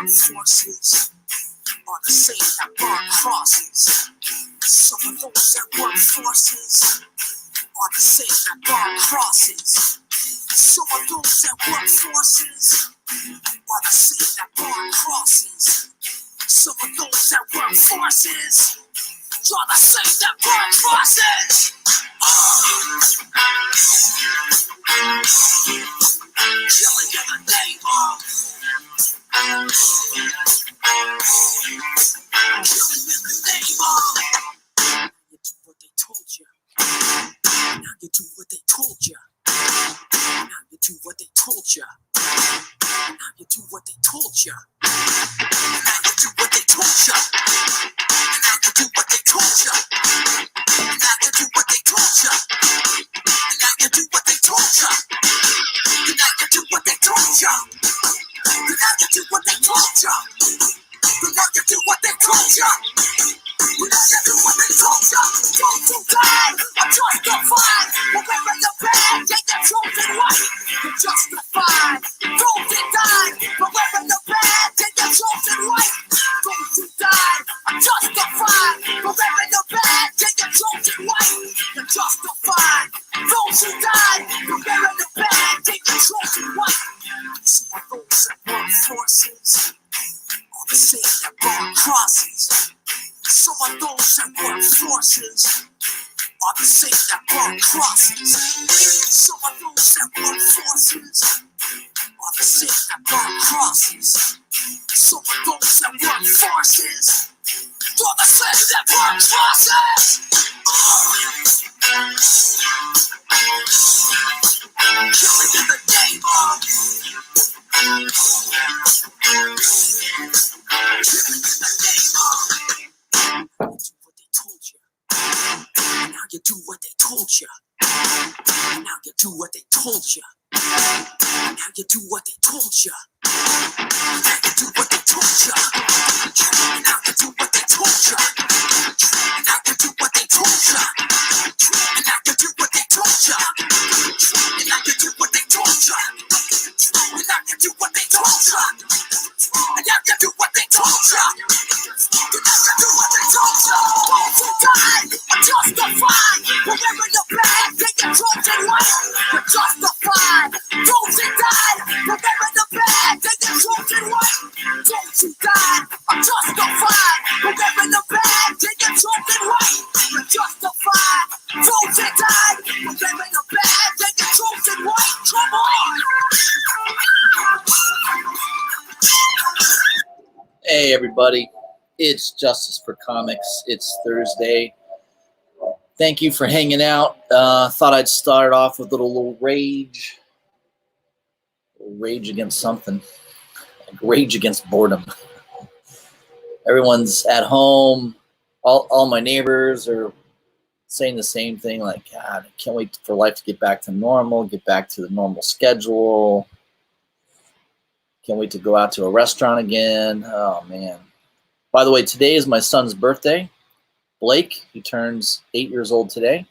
Forces are the same that burn crosses. Some of those that work forces are the same that burn crosses. Some of those that work forces are the same that burn crosses. Some of those that work forces are the same that burn crosses. Killing in the name of. Killing in the name of. You do what they told you. Now you do what they told you. Now you do what they told you. Now you do what they told you. Now you do what they told you. Now you do what they told you. Now you do what they told you. Now you do what they told you. Now you do what they told you. Now you do what they told you. Now you do what they told you. Now you do what they told you. Don't you die, I'm justified. Wherever you're bad, yeah, you're chosen right. You're justified. Don't you die, wherever you're bad, yeah, you're chosen right. Don't you die, I'm justified. Wherever you're bad, yeah, you're chosen right. You're justified. Don't you die, wherever you're bad, yeah, you're chosen right. Some of those that work forces are the same that burn crosses. Some of those that work forces are the same that burn crosses. Some of those that work forces are the same that burn crosses. Some of those that work forces are the same that burn crosses. Killing in the name of. Killing in the name of. You do what they told you. Now you do what they told you. Now you do what they told you. Now you do what they told you. Now you do what they told you. Now you do what they told you. Now you do what they told you. Now you do what they told you. Now you do what they told you. Now you do what they told you. Now you do what they told you. Don't you die, I'm justified. Wherever you're bad, take your chosen right. You're justified. Don't you die, wherever you're bad, take your chosen right. Don't you die, I'm justified. Wherever you're bad, take your chosen right. You're justified. Don't you die, wherever you're bad, take your chosen right. Come on. Hey everybody, it's Justice for Comics. It's Thursday. Thank you for hanging out. Thought I'd start off with a little rage. Rage against something. Like rage against boredom. Everyone's at home. All my neighbors are saying the same thing. Like, God, I can't wait for life to get back to normal, get back to the normal schedule. Can't wait to go out to a restaurant again. Oh, man. By the way, today is my son's birthday. Blake, he turns 8 years old today.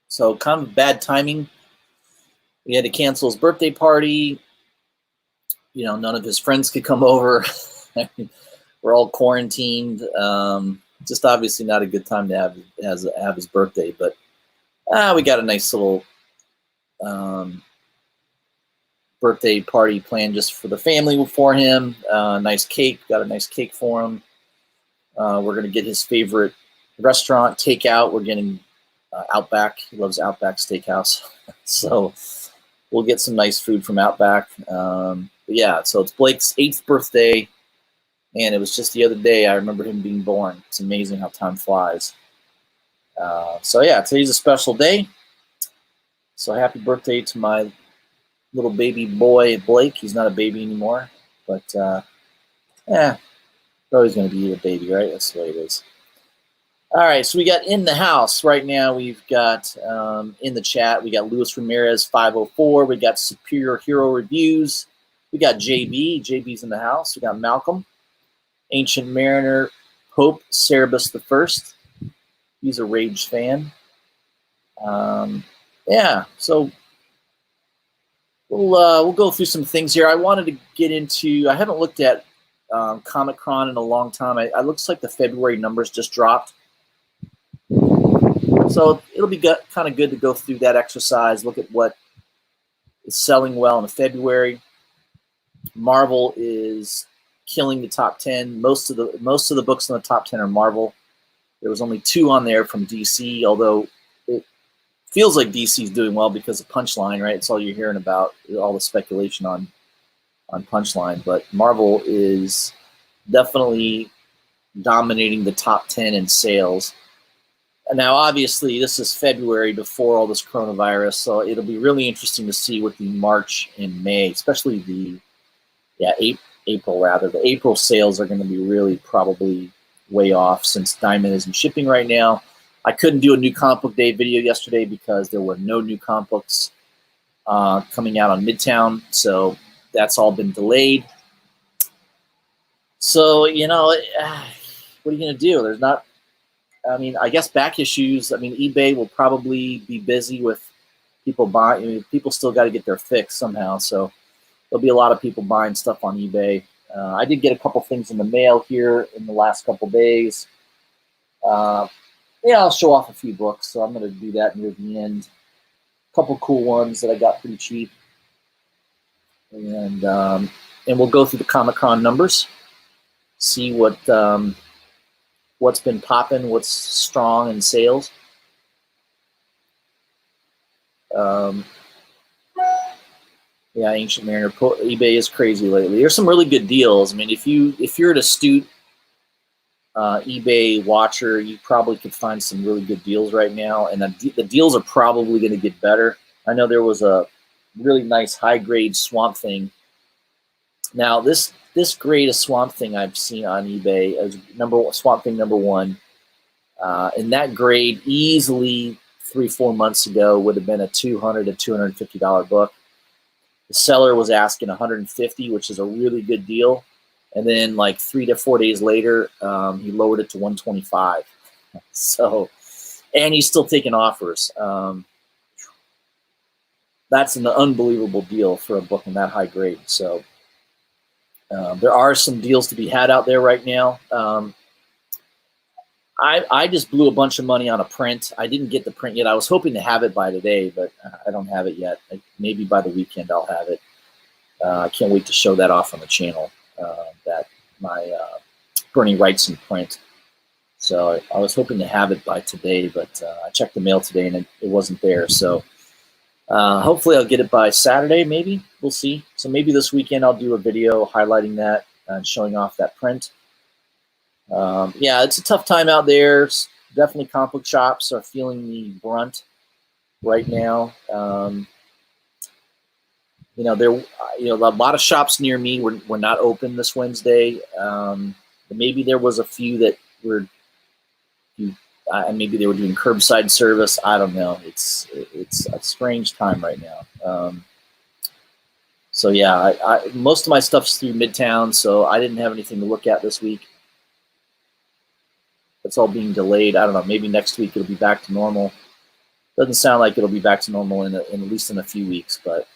So kind of bad timing. We had to cancel his birthday party. You know, none of his friends could come over. We're all quarantined. Just obviously not a good time to have his birthday. But we got a nice little birthday party planned just for the family for him. Nice cake. Got a nice cake for him. We're going to get his favorite restaurant, takeout. We're getting Outback. He loves Outback Steakhouse. So we'll get some nice food from Outback. But yeah, so it's Blake's 8th birthday. And it was just the other day I remember him being born. It's amazing how time flies. So yeah, today's a special day. So happy birthday to my little baby boy, Blake. He's not a baby anymore, but yeah, always going to be a baby, right? That's the way it is. All right, so we got in the house right now. We've got in the chat, we got Luis Ramirez 504. We got Superior Hero Reviews. We got JB. JB's in the house. We got Malcolm, Ancient Mariner, Pope Cerebus the First. He's a Rage fan. Yeah, so we'll go through some things here. I wanted to get into. I haven't looked at Comic-Con in a long time. It looks like the February numbers just dropped. So it'll be kind of good to go through that exercise, look at what is selling well in February. Marvel is killing the top 10. Most of the books in the top 10 are Marvel. There was only 2 on there from DC, although it feels like DC is doing well because of Punchline, right? It's all you're hearing about, all the speculation on Punchline. But Marvel is definitely dominating the top 10 in sales. Now, obviously, this is February before all this coronavirus, so it'll be really interesting to see what the March and May, especially April rather. The April sales are going to be really probably way off since Diamond isn't shipping right now. I couldn't do a new comic book day video yesterday because there were no new comic books coming out on Midtown, so that's all been delayed. So, what are you going to do? There's not. I mean, I guess back issues. I mean, eBay will probably be busy with people buying. I mean, people still got to get their fix somehow, so there'll be a lot of people buying stuff on eBay. I did get a couple things in the mail here in the last couple days. Yeah, I'll show off a few books, so I'm going to do that near the end. A couple cool ones that I got pretty cheap, and we'll go through the Comic-Con numbers, see what's been popping, what's strong in sales. Yeah, Ancient Mariner. eBay is crazy lately. There's some really good deals. I mean, if you're an astute eBay watcher, you probably could find some really good deals right now, and the deals are probably going to get better. I know there was a really nice high-grade Swamp Thing. Now, this grade of Swamp Thing I've seen on eBay as Swamp Thing #1, and that grade easily 3-4 months ago would have been a $200 to $250 book. The seller was asking $150, which is a really good deal, and then like 3 to 4 days later, he lowered it to $125. So, and he's still taking offers. That's an unbelievable deal for a book in that high grade. So. There are some deals to be had out there right now. I just blew a bunch of money on a print. I didn't get the print yet. I was hoping to have it by today, but I don't have it yet. Maybe by the weekend I'll have it. I can't wait to show that off on the channel, that my Bernie Wrightson print. So I was hoping to have it by today, but I checked the mail today and it wasn't there. So hopefully I'll get it by Saturday, maybe. We'll see. So maybe this weekend I'll do a video highlighting that and showing off that print. Yeah, it's a tough time out there. Definitely comic book shops are feeling the brunt right now. A lot of shops near me were not open this Wednesday. Maybe there was a few that were maybe they were doing curbside service. I don't know. It's a strange time right now. So yeah, most of my stuff's through Midtown, so I didn't have anything to look at this week. It's all being delayed. I don't know. Maybe next week it'll be back to normal. Doesn't sound like it'll be back to normal in at least in a few weeks, but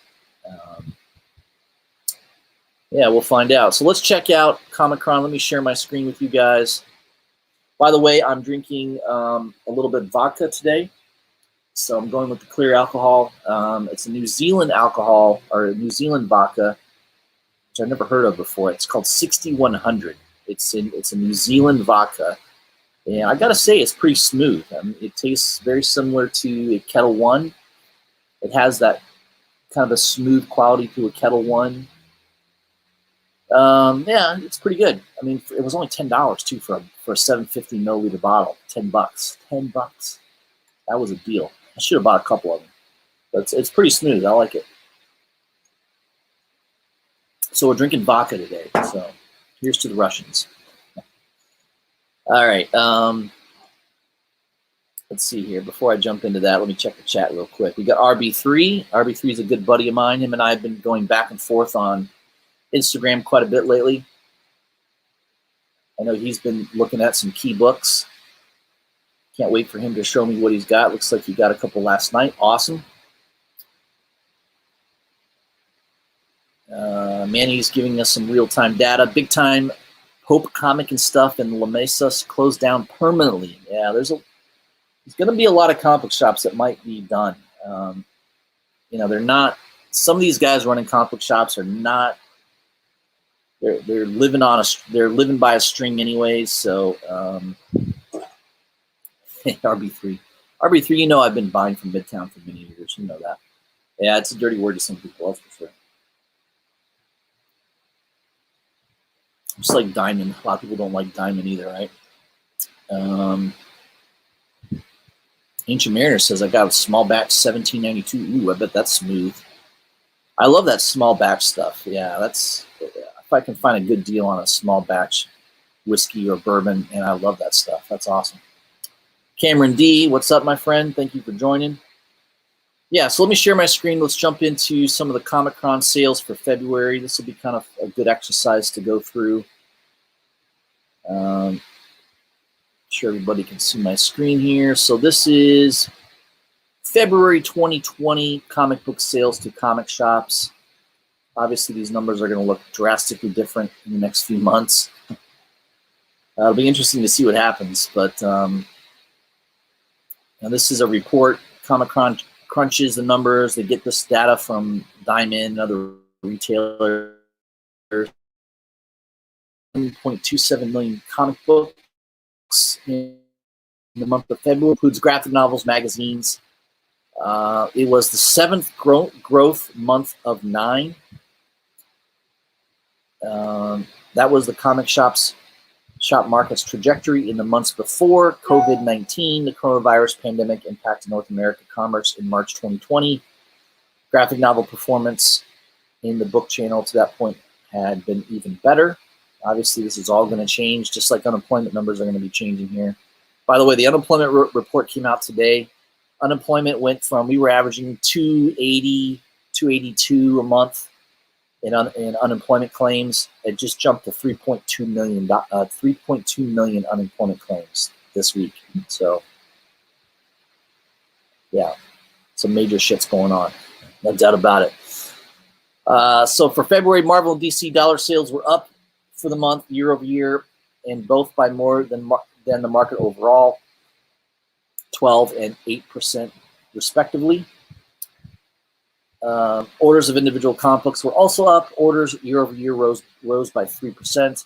yeah, we'll find out. So let's check out Comic-Con. Let me share my screen with you guys. By the way, I'm drinking a little bit of vodka today. So I'm going with the clear alcohol. It's a New Zealand alcohol, or a New Zealand vodka, which I've never heard of before. It's called 6100. It's a New Zealand vodka. And I gotta say, it's pretty smooth. It tastes very similar to a Kettle One. It has that kind of a smooth quality to a Kettle One. Yeah, it's pretty good. It was only $10 too for a 750 milliliter bottle. $10. $10. That was a deal. I should have bought a couple of them. But it's pretty smooth. I like it. So we're drinking vodka today. So here's to the Russians. All right. Let's see here. Before I jump into that, let me check the chat real quick. We got RB3. RB3 is a good buddy of mine. Him and I have been going back and forth on Instagram quite a bit lately. I know he's been looking at some key books. Can't wait for him to show me what he's got. Looks like he got a couple last night. Awesome. Manny's giving us some real-time data. Big time Hope Comic and stuff in La Mesa closed down permanently. Yeah, there's going to be a lot of comic book shops that might be done. You know, they're not. Some of these guys running comic book shops are not. They're living on they're living by a string anyways. So RB3, you know, I've been buying from Midtown for many years. You know that. Yeah, it's a dirty word to some people, that's for sure. Just like Diamond. A lot of people don't like Diamond either, right? Ancient Mariner says, I got a small batch 1792. Ooh, I bet that's smooth. I love that small batch stuff. Yeah, if I can find a good deal on a small batch whiskey or bourbon, and I love that stuff. That's awesome. Cameron D, what's up, my friend? Thank you for joining. Yeah, so let me share my screen. Let's jump into some of the Comic-Con sales for February. This will be kind of a good exercise to go through. Sure everybody can see my screen here. So this is February 2020 comic book sales to comic shops. Obviously, these numbers are going to look drastically different in the next few months. It'll be interesting to see what happens. But now this is a report. Comic-Con crunches the numbers. They get this data from Diamond and other retailers. 1.27 million comic books in the month of February. Includes graphic novels, magazines. It was the 7th growth month of 9. That was the comic shop market's trajectory in the months before COVID-19. The coronavirus pandemic impacted North American commerce in March 2020. Graphic novel performance in the book channel to that point had been even better. Obviously, this is all going to change, just like unemployment numbers are going to be changing here. By the way, the unemployment report came out today. Unemployment went from, we were averaging 280, 282 a month in unemployment claims. It just jumped to 3.2 million unemployment claims this week. So, yeah, some major shit's going on. No doubt about it. So for February, Marvel and DC dollar sales were up for the month year over year, and both by more than the market overall, 12 and 8% respectively. Orders of individual comic books were also up. Orders year over year rose by 3%,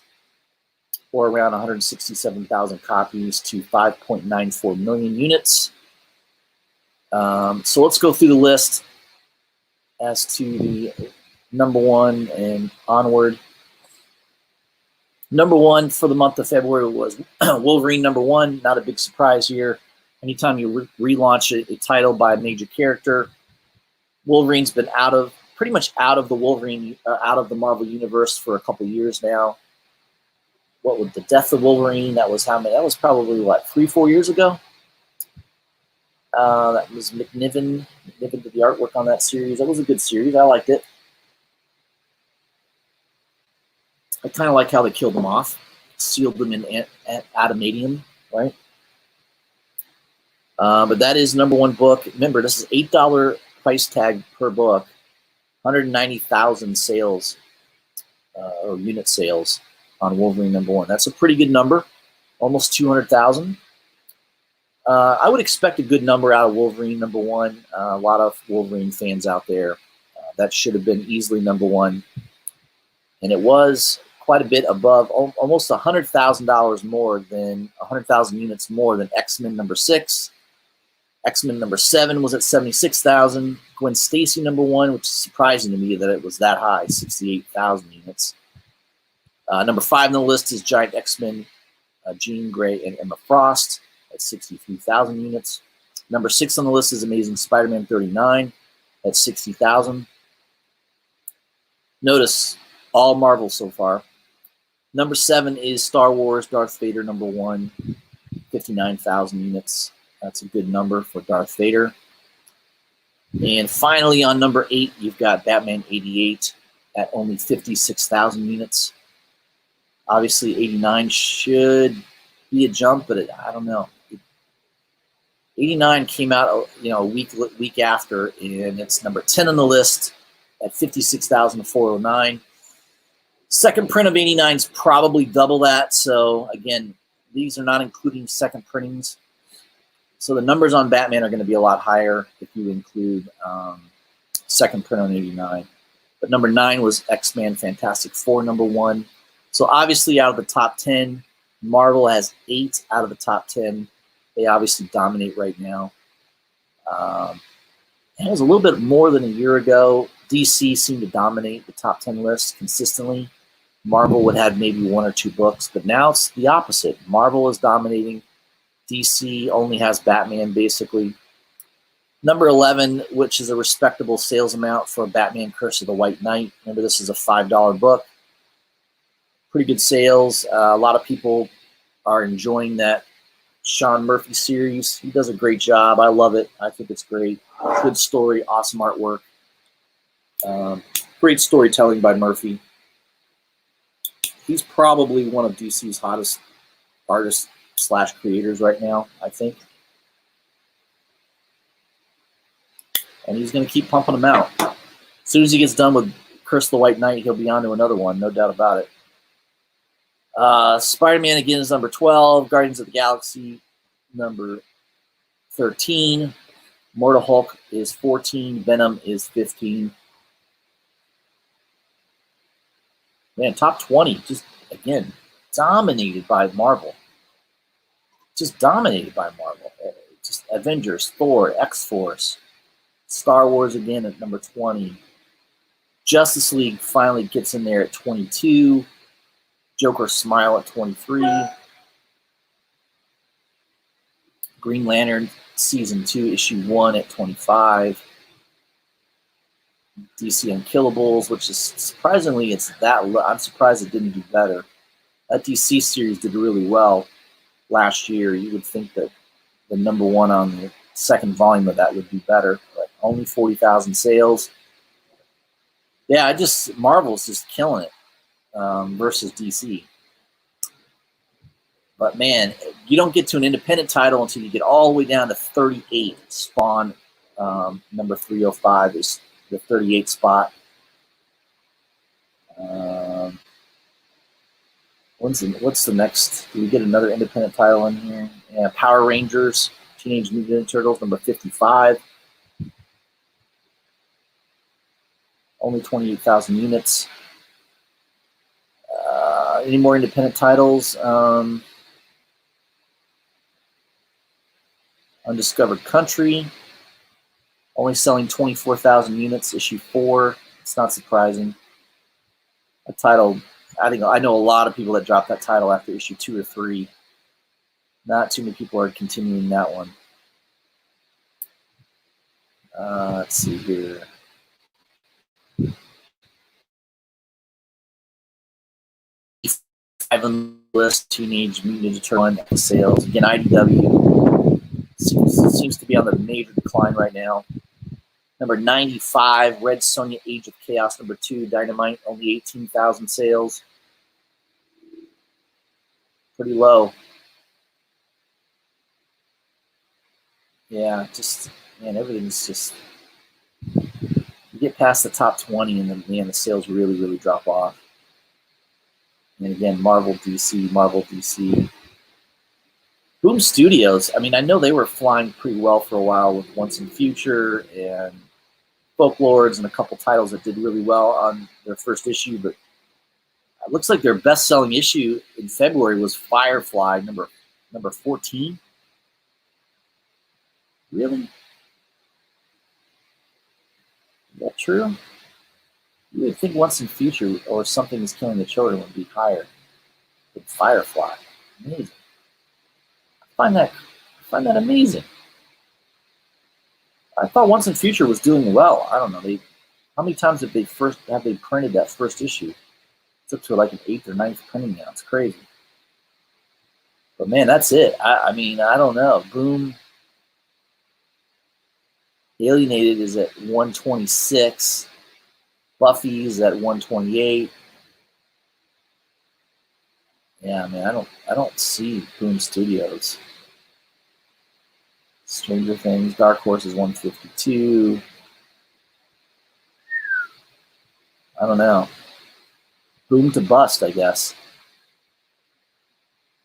or around 167,000 copies to 5.94 million units. So let's go through the list as to the number one and onward. Number one for the month of February was Wolverine number one. Not a big surprise here. Anytime you relaunch a title by a major character, Wolverine's been pretty much out of the Marvel universe for a couple years now. What was the death of Wolverine? That was how many? That was probably what, 3-4 years ago. That was McNiven. McNiven did the artwork on that series. That was a good series. I liked it. I kind of like how they killed him off, sealed them in adamantium, right? But that is number one book. Remember, this is $8 price tag per book, 190,000 sales or unit sales on Wolverine number one. That's a pretty good number, almost 200,000. I would expect a good number out of Wolverine number one. A lot of Wolverine fans out there. That should have been easily number one. And it was quite a bit above, almost $100,000 more than 100,000 units more than X-Men number 6. X-Men number 7 was at 76,000. Gwen Stacy number 1, which is surprising to me that it was that high, 68,000 units. Number 5 on the list is Giant X-Men, Jean Grey and Emma Frost at 63,000 units. Number 6 on the list is Amazing Spider-Man 39 at 60,000. Notice all Marvel so far. Number 7 is Star Wars Darth Vader number 1, 59,000 units. That's a good number for Darth Vader. And finally, on number 8, you've got Batman 88 at only 56,000 units. Obviously, 89 should be a jump, but I don't know. 89 came out, a week after, and it's number 10 on the list at 56,409. Second print of 89 is probably double that. So again, these are not including second printings. So the numbers on Batman are going to be a lot higher if you include second print on 89. But number 9 was X-Men Fantastic Four number 1. So obviously out of the top 10, Marvel has 8 out of the top 10. They obviously dominate right now. It was a little bit more than a year ago. DC seemed to dominate the top 10 list consistently. Marvel would have maybe 1 or 2 books, but now it's the opposite. Marvel is dominating. DC only has Batman, basically. Number 11, which is a respectable sales amount for Batman Curse of the White Knight. Remember, this is a $5 book. Pretty good sales. A lot of people are enjoying that Sean Murphy series. He does a great job. I love it. I think it's great. Good story, awesome artwork. Great storytelling by Murphy. He's probably one of DC's hottest artists / creators right now, I think. And he's going to keep pumping them out. As soon as he gets done with Curse of the White Knight, he'll be on to another one, no doubt about it. Spider-Man again is number 12. Guardians of the Galaxy, number 13. Mortal Hulk is 14. Venom is 15. Man, top 20, just, again, dominated by Marvel. Just dominated by Marvel. Just Avengers, Thor, X-Force, Star Wars again at number 20. Justice League finally gets in there at 22. Joker Smile at 23. Green Lantern Season 2, Issue 1 at 25. DC Unkillables, which is surprisingly, it's that low. I'm surprised it didn't do better. That DC series did really well last year. You would think that the number 1 on the second volume of that would be better, but only 40,000 sales. Yeah, Marvel's just killing it versus DC. But man, you don't get to an independent title until you get all the way down to 38. Spawn number 305 is the 38 spot. What's the next? Do we get another independent title in here? Yeah, Power Rangers, Teenage Mutant Ninja Turtles, number 55. Only 28,000 units. Any more independent titles? Undiscovered Country, only selling 24,000 units, issue 4. It's not surprising. A title, I know a lot of people that dropped that title after issue 2 or 3. Not too many people are continuing that one. Let's see here. Five on the list, Teenage Mutant Ninja Turtles sales. Again, IDW seems to be on the major decline right now. Number 95, Red Sonja Age of Chaos, number 2, Dynamite, only 18,000 sales. Pretty low. Yeah, man, everything's just, you get past the top 20 and then, man, the sales really, really drop off. And again, Marvel, DC. Boom Studios, I mean, I know they were flying pretty well for a while with Once and Future and Folklords and a couple titles that did really well on their first issue, but it looks like their best-selling issue in February was Firefly, number 14. Really? Is that true? You would think Once and Future or Something Is Killing the Children would be higher than Firefly. Amazing. I find that amazing. I thought Once and Future was doing well. I don't know. How many times have they printed that first issue? It's up to like an 8th or 9th printing now. It's crazy. But man, that's it. I mean, I don't know. Boom. Alienated is at 126. Buffy's at 128. Yeah, man, I don't see Boom Studios. Stranger Things, Dark Horse is 152. I don't know. Boom to bust, I guess.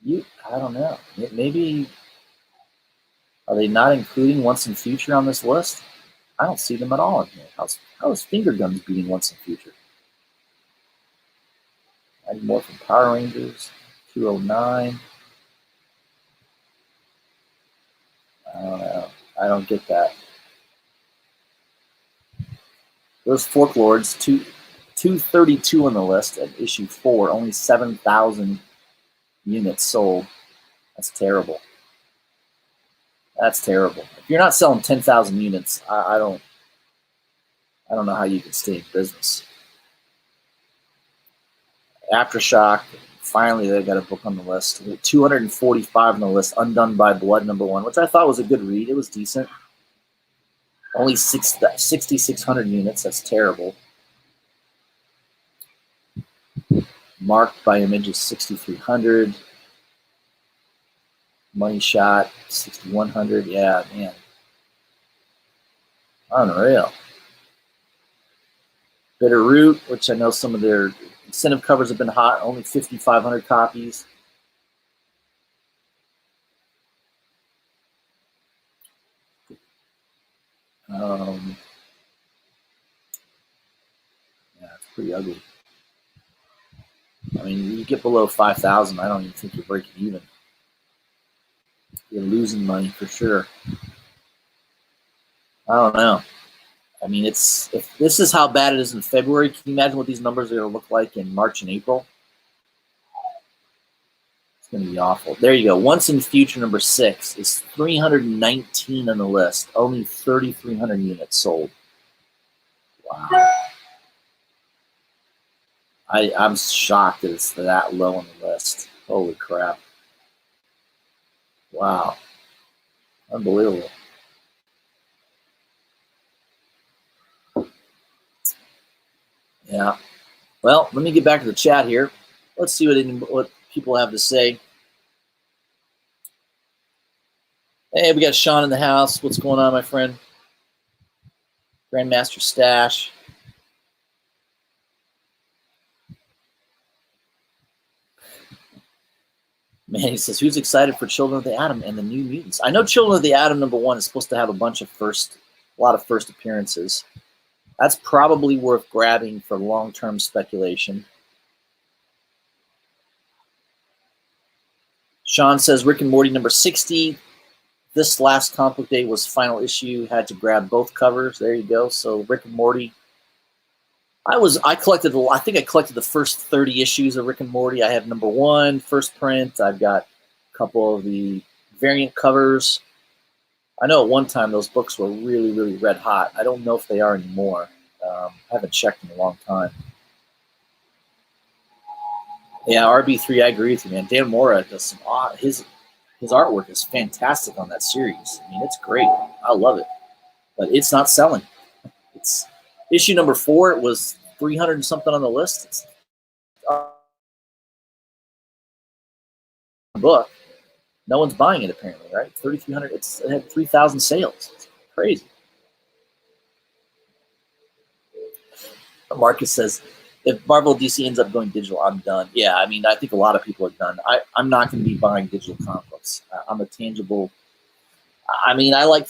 I don't know. Maybe are they not including Once and Future on this list? I don't see them at all in here. How is Finger Guns beating Once and Future? I need more from Power Rangers. 209. I don't know. I don't get that. Those Folklords, 232 on the list at issue 4, only 7,000 units sold. That's terrible. That's terrible. If you're not selling 10,000 units, I don't know how you can stay in business. Aftershock, finally they got a book on the list. 245 on the list, Undone by Blood #1, which I thought was a good read. It was decent. Only 6,600 units. That's terrible. Marked by Images, 6,300. Money Shot, 6,100. Yeah, man. Unreal. Bitter Root, which I know some of their incentive covers have been hot, only 5,500 copies. Yeah, it's pretty ugly. I mean, you get below 5,000, I don't even think you're breaking even. You're losing money for sure. I don't know. I mean, if this is how bad it is in February, can you imagine what these numbers are going to look like in March and April? It's going to be awful. There you go. Once and Future #6 is 319 on the list. Only 3,300 units sold. Wow. I'm shocked that it's that low on the list. Holy crap. Wow. Unbelievable. Yeah. Well, let me get back to the chat here. Let's see what people have to say. Hey, we got Sean in the house. What's going on, my friend? Grandmaster Stash. Man, he says, who's excited for Children of the Atom and the New Mutants? I know Children of the Atom #1 is supposed to have a lot of first appearances. That's probably worth grabbing for long-term speculation. Sean says, Rick and Morty #60. This last comic book day was final issue. Had to grab both covers. There you go. So Rick and Morty. I think I collected the first 30 issues of Rick and Morty. I have #1, first print. I've got a couple of the variant covers. I know at one time those books were really, really red hot. I don't know if they are anymore. I haven't checked in a long time. Yeah, RB3, I agree with you, man. Dan Mora does some his artwork is fantastic on that series. I mean, it's great. I love it. But it's not selling. It's issue #4. It was 300 and something on the list. It's a book. No one's buying it apparently, right? 3,300. It had 3,000 sales. It's crazy. Marcus says, if Marvel DC ends up going digital, I'm done. Yeah, I mean, I think a lot of people are done. I'm not going to be buying digital comic books. I'm a tangible. I mean, I like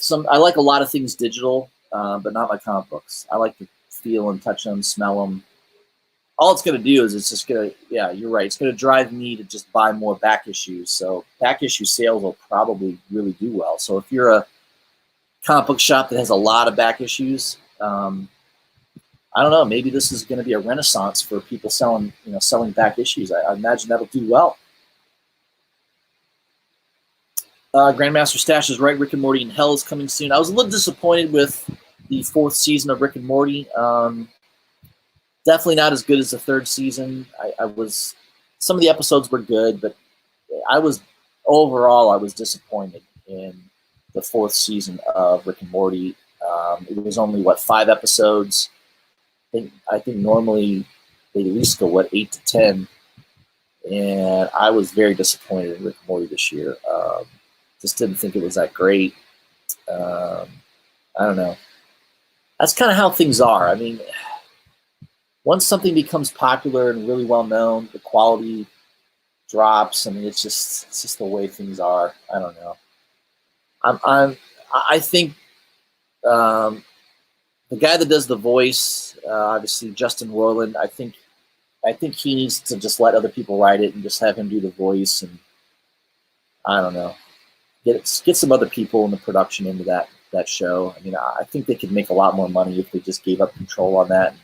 a lot of things digital, but not my comic books. I like to feel and touch them, smell them. All it's going to do is it's just going to, yeah, you're right. It's going to drive me to just buy more back issues. So back issue sales will probably really do well. So if you're a comic book shop that has a lot of back issues, I don't know. Maybe this is going to be a renaissance for people selling back issues. I imagine that'll do well. Grandmaster Stash is right. Rick and Morty in Hell is coming soon. I was a little disappointed with the 4th season of Rick and Morty. Definitely not as good as the 3rd season. Some of the episodes were good, but overall I was disappointed in the 4th season of Rick and Morty. It was only 5 episodes. I think normally they at least go 8 to 10, and I was very disappointed in Rick and Morty this year. Just didn't think it was that great. I don't know. That's kind of how things are. I mean, once something becomes popular and really well known, the quality drops. I mean, it's just the way things are. I don't know. I think the guy that does the voice, obviously Justin Roiland, I think he needs to just let other people write it and just have him do the voice. And I don't know, get some other people in the production into that show. I mean, I think they could make a lot more money if they just gave up control on that and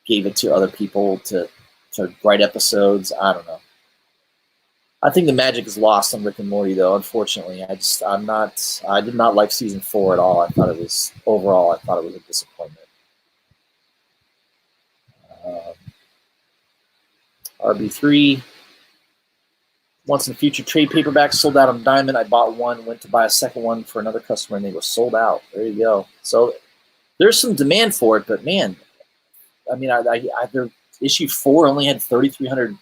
gave it to other people to write episodes. I don't know. I think the magic is lost on Rick and Morty, though. Unfortunately, I did not like season 4 at all. I thought it was a disappointment. RB3, Once in the Future trade paperbacks sold out on Diamond. I bought one, went to buy a second one for another customer, and they were sold out. There you go. So there's some demand for it, but man, I mean, their issue 4 only had 3,300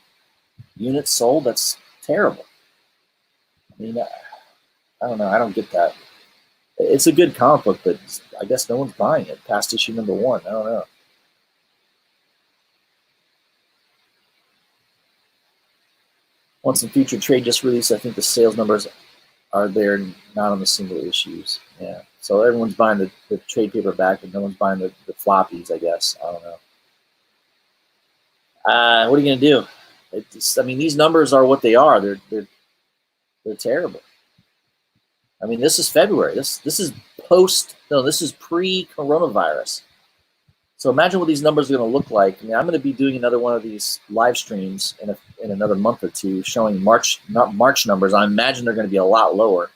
units sold. That's terrible. I mean, I don't know. I don't get that. It's a good comic book, but I guess no one's buying it past issue number 1. I don't know. Once in the Future trade just released. I think the sales numbers are there, not on the single issues. Yeah. So everyone's buying the trade paperback, but no one's buying the floppies, I guess. I don't know. What are you going to do? I mean, these numbers are what they are. They're terrible. I mean, this is February. This is this is pre-coronavirus. So imagine what these numbers are going to look like. I mean, I'm going to be doing another one of these live streams in another month or two, showing March numbers. I imagine they're going to be a lot lower.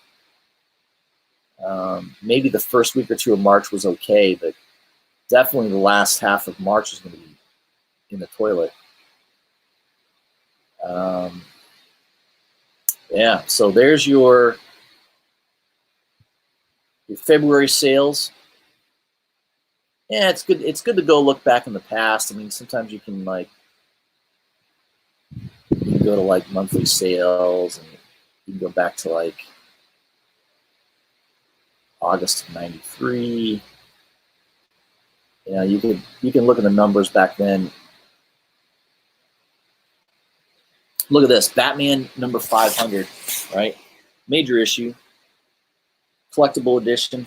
Maybe the first week or 2 of March was okay, but definitely the last half of March is going to be in the toilet. Yeah, so there's your February sales. Yeah, it's good. It's good to go look back in the past. I mean, sometimes you can go to monthly sales, and you can go back to August of '93. Yeah, you can look at the numbers back then. Look at this, Batman number 500, right? Major issue, collectible edition.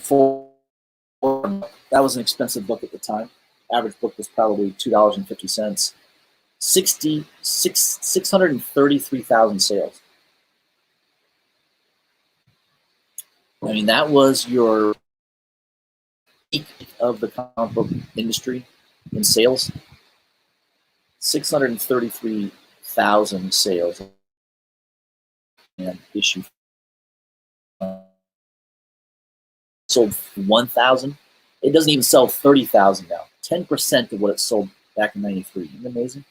That was an expensive book at the time. Average book was probably $2.50. 633,000 sales. I mean, that was your peak of the comic book industry in sales. 633,000 sales and issue sold 1,000. It doesn't even sell 30,000 now. 10% of what it sold back in '93. Isn't that amazing?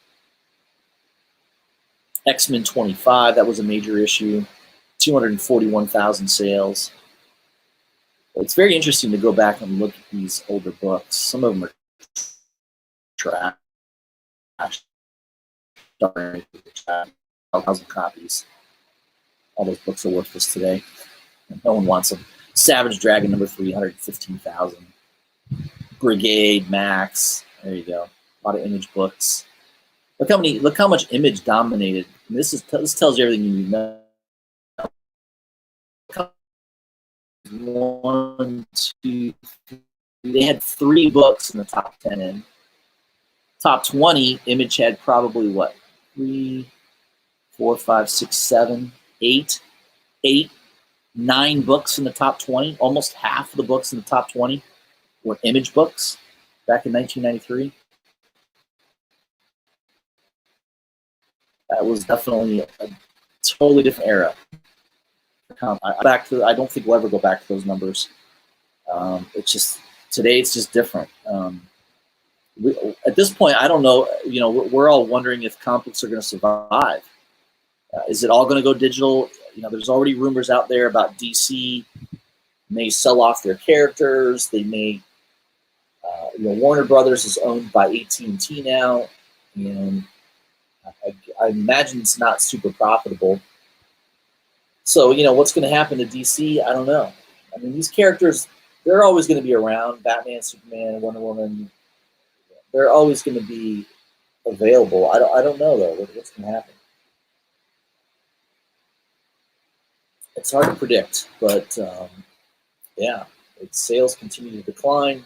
X-Men 25, that was a major issue. 241,000 sales. It's very interesting to go back and look at these older books. Some of them are trash. 1,000 copies. All those books are worthless today. No one wants them. Savage Dragon number 315,000. Brigade Max. There you go. A lot of Image books. Look how much Image dominated. This tells you everything you need to know. 1, 2, 3. They had 3 books in the top 10. In top 20, Image had probably what? 3, 4, 5, 6, 7, 8, 9 books in the top 20. Almost half of the books in the top 20 were Image books back in 1993. That was definitely a totally different era for I don't think we'll ever go back to those numbers. It's just today. It's just different. At this point, I don't know. You know, we're all wondering if comic books are going to survive. Is it all going to go digital? You know, there's already rumors out there about DC may sell off their characters. They may, Warner Brothers is owned by AT&T now, and I imagine it's not super profitable. So, what's going to happen to DC? I don't know. I mean, these characters, they're always going to be around. Batman, Superman, Wonder Woman, they're always going to be available. I don't know, though, what's going to happen. It's hard to predict, but yeah, its sales continue to decline.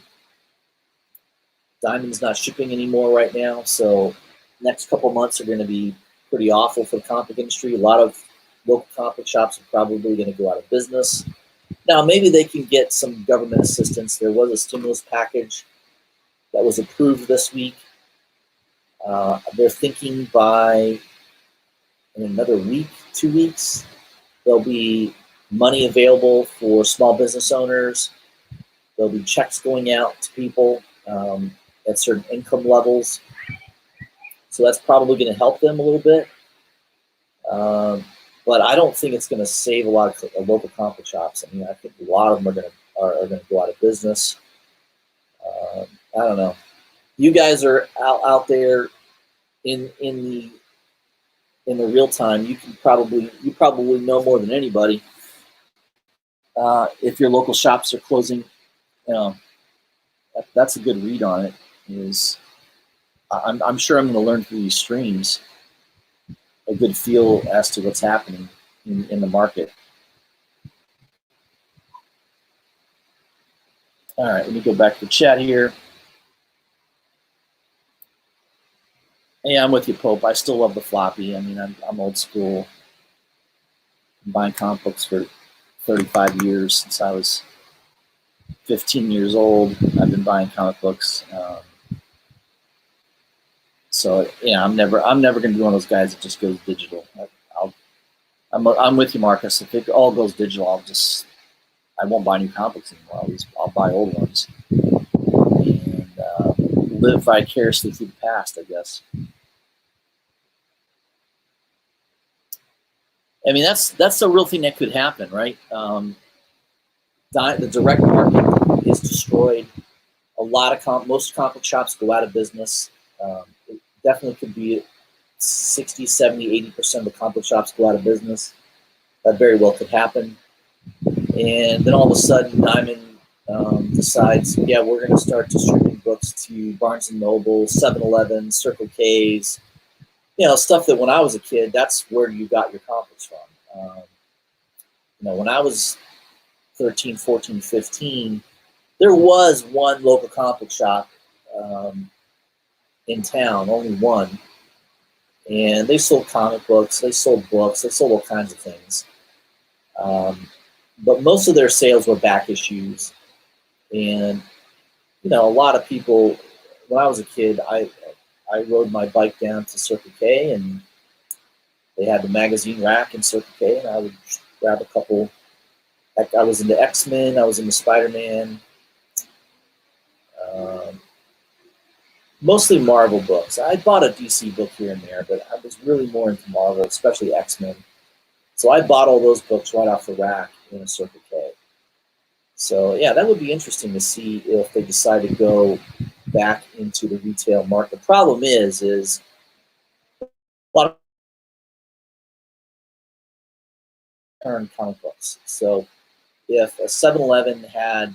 Diamond's not shipping anymore right now, so next couple months are going to be pretty awful for the comic industry. A lot of local comic shops are probably going to go out of business. Now, maybe they can get some government assistance. There was a stimulus package that was approved this week. They're thinking by in another week, 2 weeks, there'll be money available for small business owners. There'll be checks going out to people at certain income levels. So that's probably going to help them a little bit. But I don't think it's going to save a lot of local comic shops. I mean, I think a lot of them are going to go out of business. I don't know. You guys are out there in the real time. You probably know more than anybody. If your local shops are closing, that's a good read on it. I'm sure I'm going to learn through these streams a good feel as to what's happening in the market. All right, let me go back to the chat here. Yeah, I'm with you, Pope. I still love the floppy. I mean, I'm old school. I'm buying comic books for 35 years since I was 15 years old. I've been buying comic books. So yeah, I'm never going to be one of those guys that just goes digital. I'm with you, Marcus. If it all goes digital, I won't buy new comic books anymore. I'll buy old ones and live vicariously through the past, I guess. I mean, that's the real thing that could happen, right? The direct market is destroyed. Most comic book shops go out of business. It definitely could be 60, 70, 80% of the comic book shops go out of business. That very well could happen. And then all of a sudden, Diamond decides, yeah, we're going to start distributing books to Barnes & Noble, 7-Eleven, Circle K's, stuff that when I was a kid, that's where you got your comic books from. When I was 13, 14, 15, there was one local comic book shop in town, only one. And they sold comic books, they sold books, they sold all kinds of things. But most of their sales were back issues. And, a lot of people, when I was a kid, I rode my bike down to Circle K, and they had the magazine rack in Circle K, and I would grab a couple. I was into X-Men, I was into Spider-Man, mostly Marvel books. I bought a DC book here and there, but I was really more into Marvel, especially X-Men. So I bought all those books right off the rack in a Circle K. So yeah, that would be interesting to see if they decide to go back into the retail market. The problem is a lot of return comic books. So if a 7-Eleven had,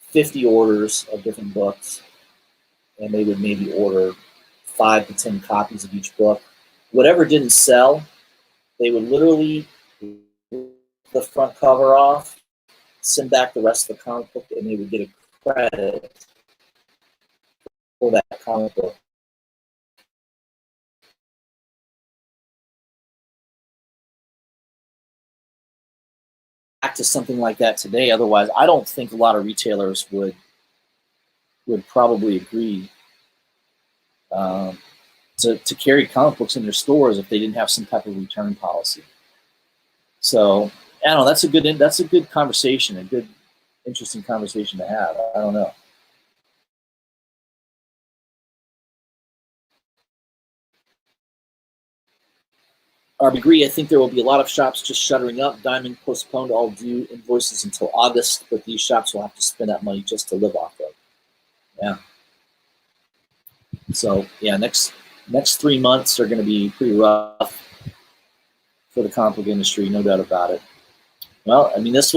50 orders of different books, and they would maybe order 5 to 10 copies of each book, whatever didn't sell, they would literally rip the front cover off, send back the rest of the comic book, and they would get a credit for that comic book. Back to something like that today. Otherwise, I don't think a lot of retailers would probably agree to carry comic books in their stores if they didn't have some type of return policy. So I don't know. That's a good conversation, a good, interesting conversation to have. I don't know. Our degree, I think there will be a lot of shops just shuttering up. Diamond postponed all due invoices until August, but these shops will have to spend that money just to live off of. Yeah. So yeah, next 3 months are going to be pretty rough for the comic book industry, no doubt about it. Well, I mean, what's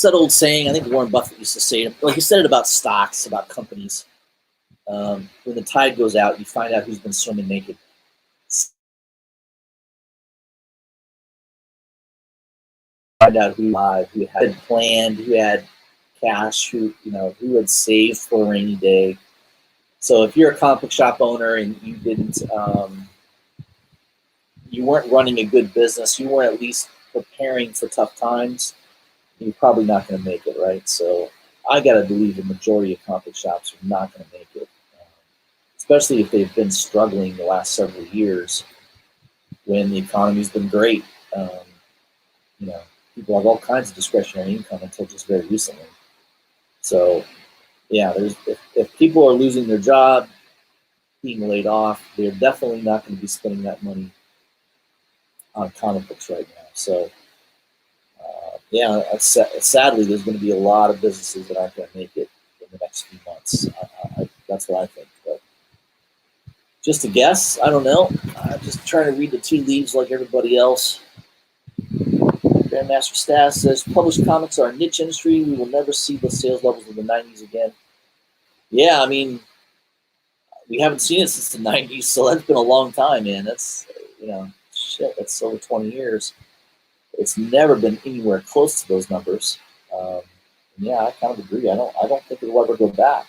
that old saying? I think Warren Buffett used to say it. Like he said it about stocks, about companies. When the tide goes out, you find out who's been swimming naked. Find out who had planned, who had cash, who had saved for a rainy day. So if you're a comic book shop owner and you didn't, you weren't running a good business, you weren't at least preparing for tough times, you're probably not going to make it, right? So I got to believe the majority of comic book shops are not going to make it, especially if they've been struggling the last several years when the economy's been great. You know, people have all kinds of discretionary income until just very recently. So, yeah, if people are losing their job, being laid off, they're definitely not going to be spending that money on comic books right now. So, yeah, sadly, there's going to be a lot of businesses that aren't going to make it in the next few months. That's what I think. But just a guess, I don't know. I'm just trying to read the tea leaves like everybody else. Grandmaster Stas says, published comics are a niche industry. We will never see the sales levels of the 90s again. Yeah, I mean, we haven't seen it since the 90s, so that's been a long time, man. That's, shit, that's over 20 years. It's never been anywhere close to those numbers. Yeah, I kind of agree. I don't think it'll ever go back.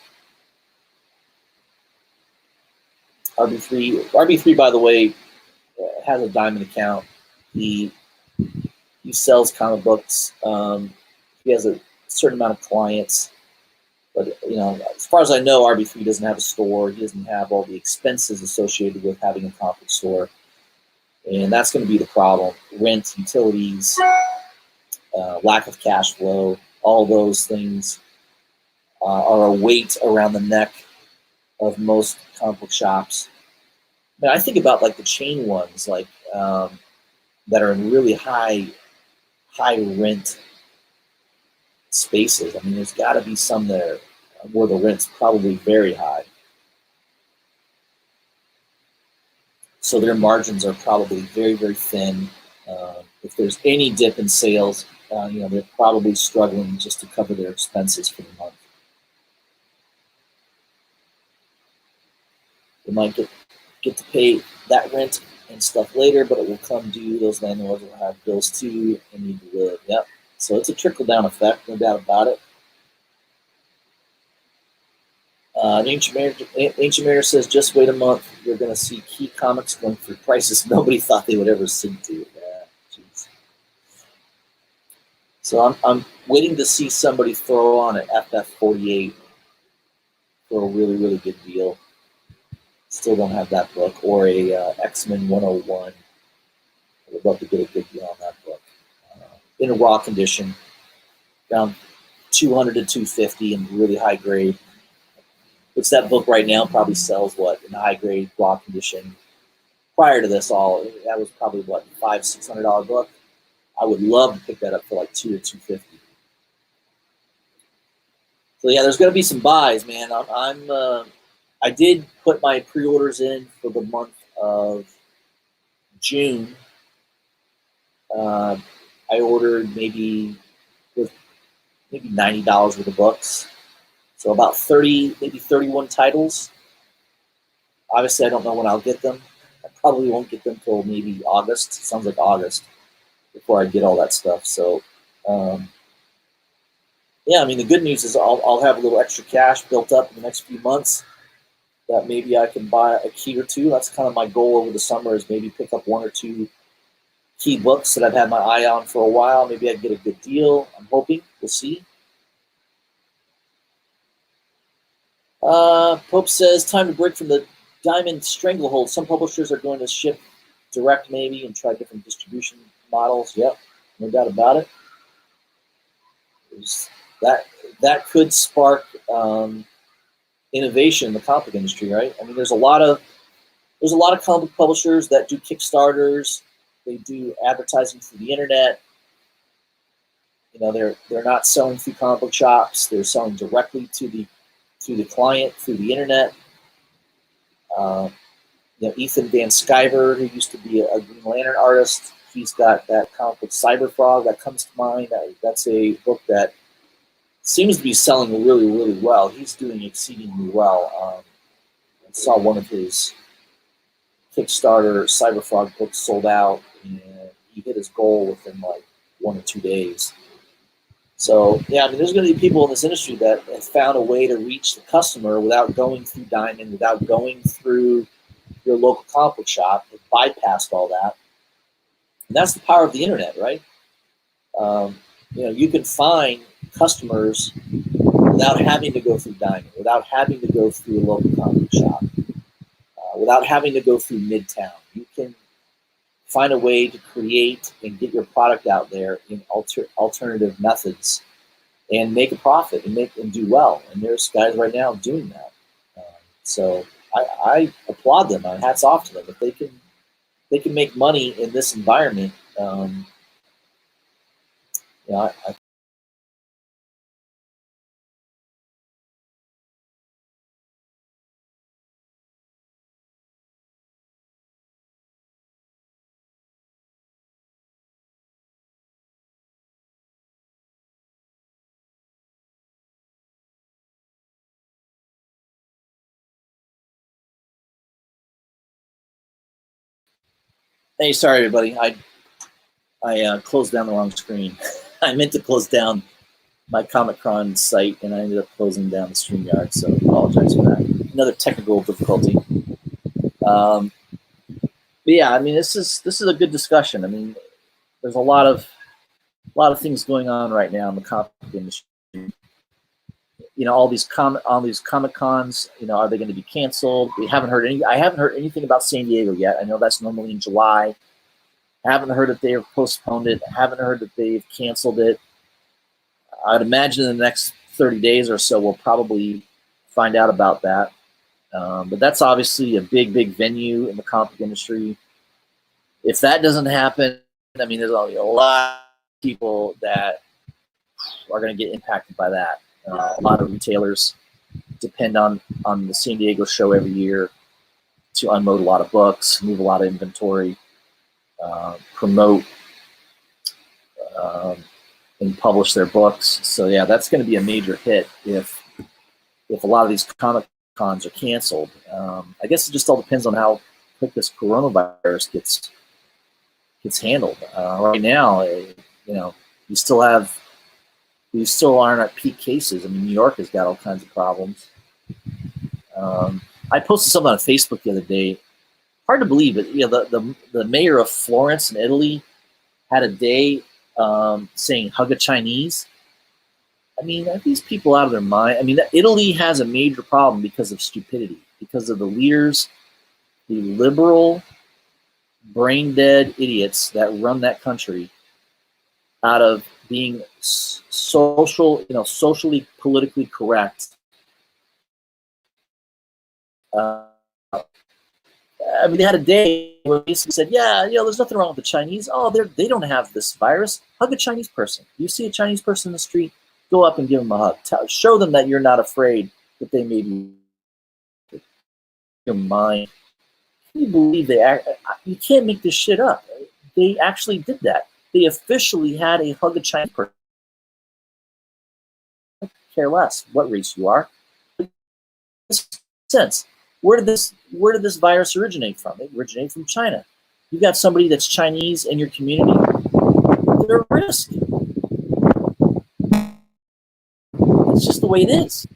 RB3, by the way, has a Diamond account. He sells comic books. He has a certain amount of clients, but as far as I know, RB3 doesn't have a store. He doesn't have all the expenses associated with having a comic book store, and that's going to be the problem. Rent, utilities, lack of cash flow, all those things are a weight around the neck of most comic book shops. I mean, I think about like the chain ones, like that are in really high rent spaces. I mean, there's got to be some there where the rent's probably very high, so their margins are probably very, very thin. If there's any dip in sales, they're probably struggling just to cover their expenses for the month. They might get to pay that rent and stuff later, but it will come due. Those landlords will have bills too and need to live. Yep. So it's a trickle-down effect, no doubt about it. Ancient Mariner says, just wait a month. You're going to see key comics going through prices nobody thought they would ever sink to. Yeah, geez. So I'm waiting to see somebody throw on an FF48 for a really, really good deal. Still don't have that book, or a X-Men 101. I would love to get a good deal on that book. In a raw condition, around 200 to 250 and really high grade. Which that book right now probably sells in high grade raw condition. Prior to this, that was probably $500-$600 book. I would love to pick that up for like $200 to $250. So yeah, there's going to be some buys, man. I did put my pre-orders in for the month of June. I ordered maybe $90 worth of books. So about 30, maybe 31 titles. Obviously, I don't know when I'll get them. I probably won't get them till maybe August. It sounds like August before I get all that stuff. So, yeah, I mean, the good news is I'll have a little extra cash built up in the next few months that maybe I can buy a key or two. That's kind of my goal over the summer, is maybe pick up 1 or 2 key books that I've had my eye on for a while. Maybe I can get a good deal. I'm hoping. We'll see. Pope says, time to break from the Diamond stranglehold. Some publishers are going to ship direct maybe and try different distribution models. Yep, no doubt about it. That that could spark innovation in the comic book industry, right? I mean, there's a lot of comic book publishers that do Kickstarters. They do advertising through the internet. You know, they're not selling through comic book shops. They're selling directly to the client through the internet. You know, Ethan Van Sciver, who used to be a Green Lantern artist, he's got that comic book Cyber Frog that comes to mind. That's a book that seems to be selling really, really well. He's doing exceedingly well. I saw one of his Kickstarter Cyber Frog books sold out, and he hit his goal within like 1 or 2 days. So yeah, I mean, there's going to be people in this industry that have found a way to reach the customer without going through Diamond, without going through your local comic book shop. They bypassed all that, and that's the power of the internet, right? You know, you can find customers without having to go through Diamond, without having to go through a local comic book shop, without having to go through Midtown. You can find a way to create and get your product out there in alternative methods and make a profit and do well. And there's guys right now doing that. So I applaud them. Hats off to them. If they can make money in this environment, you know, hey, sorry everybody. I closed down the wrong screen. I meant to close down my Comic-Con site, and I ended up closing down the StreamYard, so I apologize for that. Another technical difficulty. But yeah, I mean, this is a good discussion. I mean, there's a lot of things going on right now in the comic industry. You know, all these Comic Cons. You know, are they going to be canceled? I haven't heard anything about San Diego yet. I know that's normally in July. I haven't heard that they have postponed it. I haven't heard that they've canceled it. I'd imagine in the next 30 days or so, we'll probably find out about that. But that's obviously a big venue in the comic industry. If that doesn't happen, I mean, there's a lot of people that are going to get impacted by that. A lot of retailers depend on the San Diego show every year to unload a lot of books, move a lot of inventory, promote and publish their books. So yeah, that's going to be a major hit if a lot of these Comic Cons are canceled. I guess it just all depends on how quick this coronavirus gets handled. Right now, you know, we still aren't at peak cases. I mean, New York has got all kinds of problems. I posted something on Facebook the other day. Hard to believe, but you know, the mayor of Florence in Italy had a day saying "hug a Chinese." I mean, are these people out of their mind? I mean, Italy has a major problem because of stupidity, because of the leaders, the liberal, brain-dead idiots that run that country out of being socially, politically correct. I mean, they had a day where they basically said, yeah, you know, there's nothing wrong with the Chinese. Oh, they don't have this virus. Hug a Chinese person. You see a Chinese person in the street, go up and give them a hug. Show them that you're not afraid that they may be your mind. Can you believe you can't make this shit up. They actually did that. They officially had a hug a Chinese person. I care less what race you are. Sense. Where did this virus originate from? It originated from China. You got somebody that's Chinese in your community, they're a risk. It's just the way it is.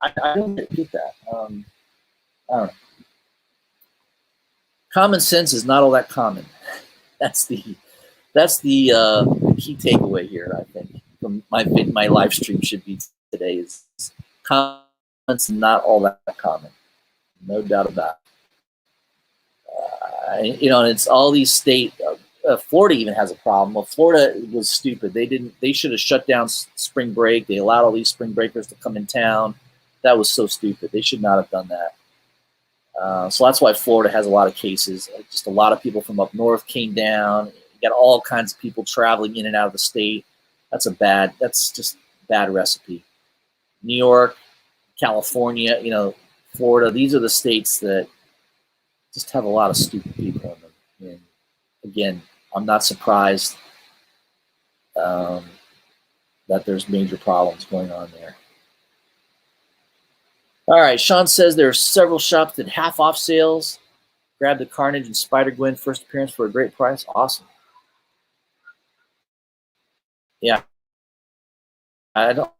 I don't get that. I don't know. Common sense is not all that common. That's the key takeaway here. I think from my live stream should be today is common sense not all that common. No doubt about it. And it's all these Florida even has a problem. Well, Florida was stupid. They should have shut down spring break. They allowed all these spring breakers to come in town. That was so stupid. They should not have done that. So that's why Florida has a lot of cases. Just a lot of people from up north came down. You got all kinds of people traveling in and out of the state. That's just bad recipe. New York, California, Florida, these are the states that just have a lot of stupid people in them. And again, I'm not surprised that there's major problems going on there. All right, Sean says there are several shops that half off sales. Grab the Carnage and Spider-Gwen first appearance for a great price. Awesome. Yeah. I don't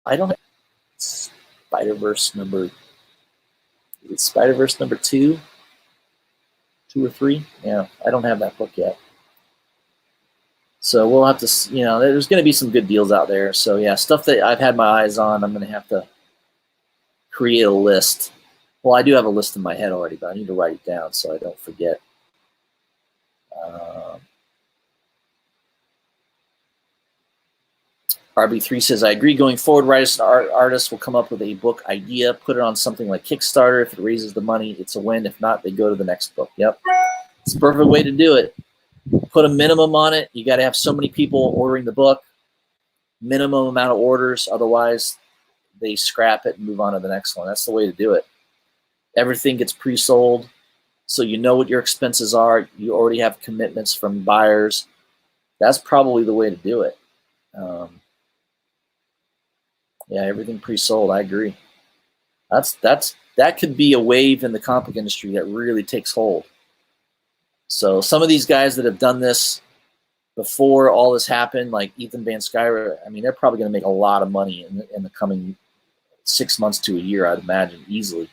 have Spider-Verse number 2? 2 or 3? Yeah, I don't have that book yet. So we'll have to, there's going to be some good deals out there. So yeah, stuff that I've had my eyes on, I'm going to have to create a list. Well, I do have a list in my head already, but I need to write it down so I don't forget. RB3 says, I agree. Going forward, writers and artists will come up with a book idea, put it on something like Kickstarter. If it raises the money, it's a win. If not, they go to the next book. Yep. It's a perfect way to do it. Put a minimum on it. You got to have so many people ordering the book, minimum amount of orders. Otherwise, they scrap it and move on to the next one. That's the way to do it. Everything gets pre-sold, so you know what your expenses are. You already have commitments from buyers. That's probably the way to do it. Yeah, everything pre-sold. I agree. That could be a wave in the comic book industry that really takes hold. So some of these guys that have done this before all this happened, like Ethan Van Sciver, I mean, they're probably going to make a lot of money in the coming 6 months to a year, I'd imagine, easily.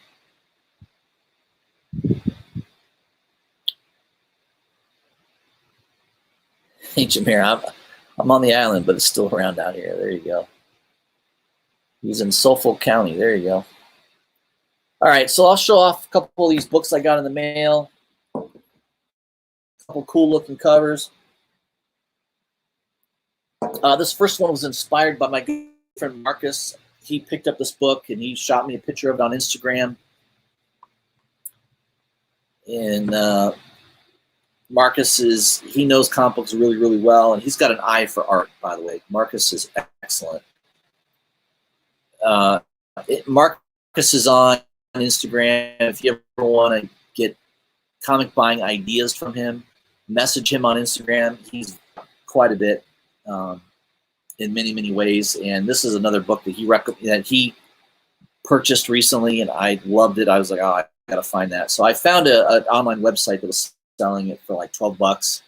Hey, Jameer, I'm on the island, but it's still around out here. There you go. He's in Suffolk County. There you go. All right, so I'll show off a couple of these books I got in the mail. A couple cool-looking covers. This first one was inspired by my good friend Marcus. He picked up this book, and he shot me a picture of it on Instagram. And Marcus he knows comic books really, really well, and he's got an eye for art, by the way. Marcus is excellent. Marcus is on Instagram. If you ever want to get comic buying ideas from him, message him on Instagram. He's quite a bit in many, many ways. And this is another book that he purchased recently, and I loved it. I was like, oh, I got to find that. So I found an online website that was selling it for like $12.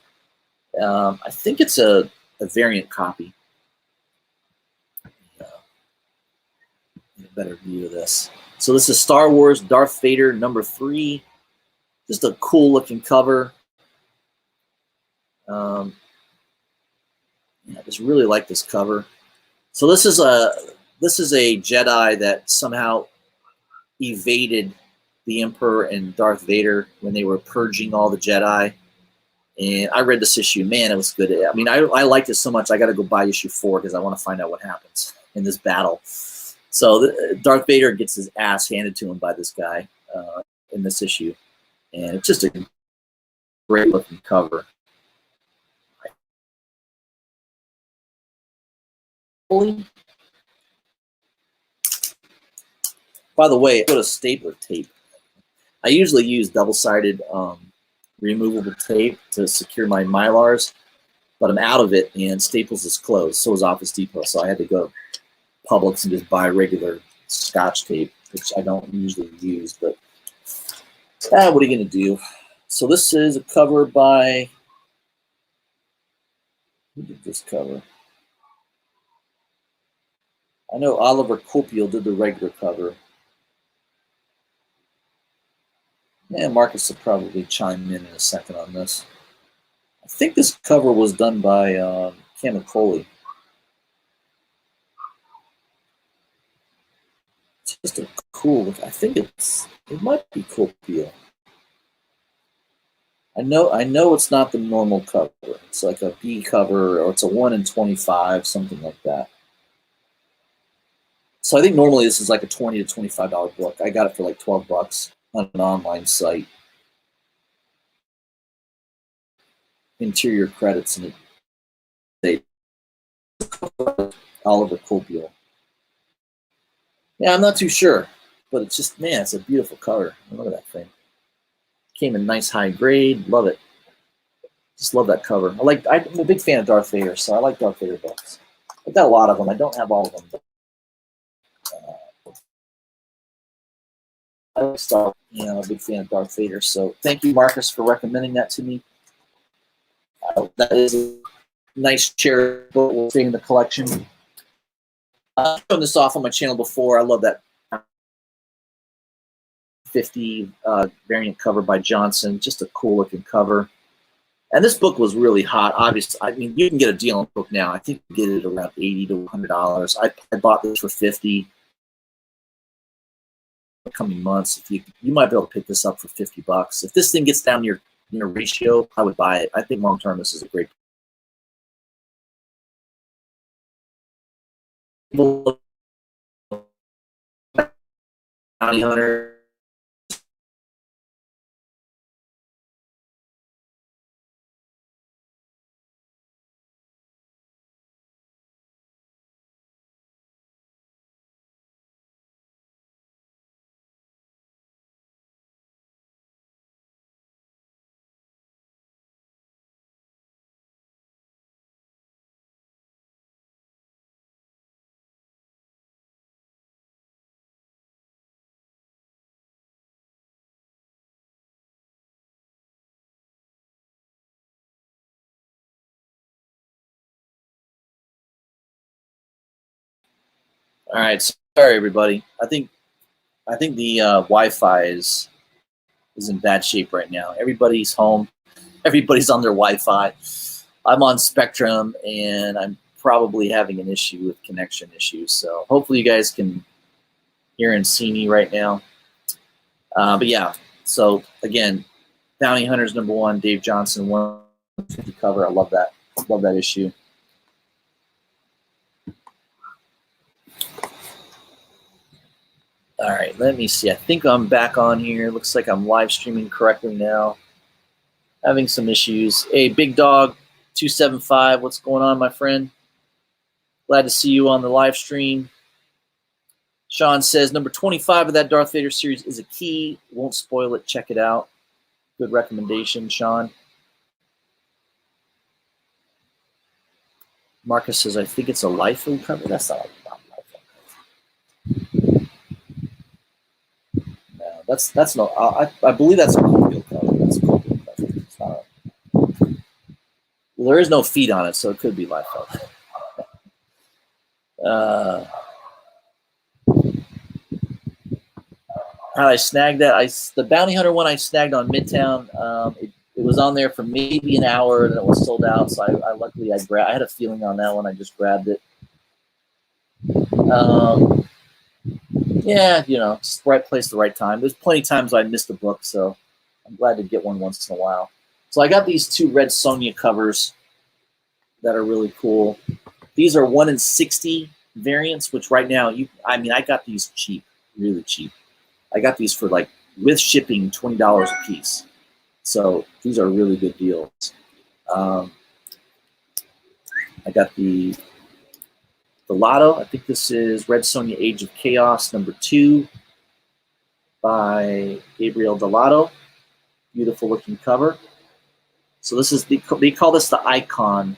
I think it's a variant copy. Get a better view of this. So this is Star Wars Darth Vader number 3. Just a cool looking cover. I just really like this cover. So this is a Jedi that somehow evaded the Emperor and Darth Vader when they were purging all the Jedi. And I read this issue. Man, it was good. I mean, I liked it so much, I got to go buy issue 4 because I want to find out what happens in this battle. So Darth Vader gets his ass handed to him by this guy in this issue. And it's just a great looking cover. By the way, I put a stapler tape. I usually use double-sided removable tape to secure my Mylars, but I'm out of it, and Staples is closed. So is Office Depot, so I had to go to Publix and just buy regular Scotch tape, which I don't usually use, but what are you going to do? So this is a cover by, who did this cover? I know Oliver Copiel did the regular cover. Yeah, Marcus will probably chime in a second on this. I think this cover was done by Camicoli. It's just a cool, I think it might be Copiel. I know it's not the normal cover. It's like a B cover, or it's a 1 in 25, something like that. So I think normally this is like a $20 to $25 book. I got it for like $12 on an online site. Interior credits, and they Oliver Copiel. Yeah, I'm not too sure, but it's just, man, it's a beautiful cover. Look at that thing. Came in nice high grade. Love it. Just love that cover. I'm a big fan of Darth Vader, so I like Darth Vader books. I've got a lot of them. I don't have all of them, but I like Star Wars. I'm a big fan of Darth Vader. So thank you, Marcus, for recommending that to me. That is a nice chair book. We'll stay in the collection. I've shown this off on my channel before. I love that 50 variant cover by Johnson. Just a cool looking cover. And this book was really hot. Obviously, I mean, you can get a deal on the book now. I think you can get it around $80 to $100. I bought this for $50. Coming months, if you might be able to pick this up for $50. If this thing gets down your ratio, I would buy it. I think long term this is a great. Bounty Hunter. All right, sorry everybody. I think the Wi-Fi is in bad shape right now. Everybody's home. Everybody's on their Wi-Fi. I'm on Spectrum, and I'm probably having an issue with connection issues. So hopefully you guys can hear and see me right now. But yeah, so again, Bounty Hunters #1, Dave Johnson, 150 cover. I love that. Love that issue. All right, let me see. I think I'm back on here. Looks like I'm live streaming correctly now. Having some issues. Hey, Big Dog 275, what's going on, my friend? Glad to see you on the live stream. Sean says, number 25 of that Darth Vader series is a key. Won't spoil it. Check it out. Good recommendation, Sean. Marcus says, I think it's a LIFO cover. That's not LIFO. No, that's no. I believe that's a Copiel cover. That's a Copiel cover. It's not a, well, there is no feet on it, so it could be LIFO. How I snagged that? The Bounty Hunter one I snagged on Midtown. It was on there for maybe an hour, and it was sold out. So luckily I had a feeling on that one. I just grabbed it. Yeah, it's the right place, the right time. There's plenty of times I missed a book, so I'm glad to get one once in a while. So I got these 2 Red Sonja covers that are really cool. These are 1 in 60 variants, which right now I got these cheap, really cheap. I got these for with shipping $20 a piece. So these are really good deals. I got the Lotto. I think this is Red Sonja Age of Chaos #2 by Gabriel Delato. Beautiful looking cover. So this is they call this the Icon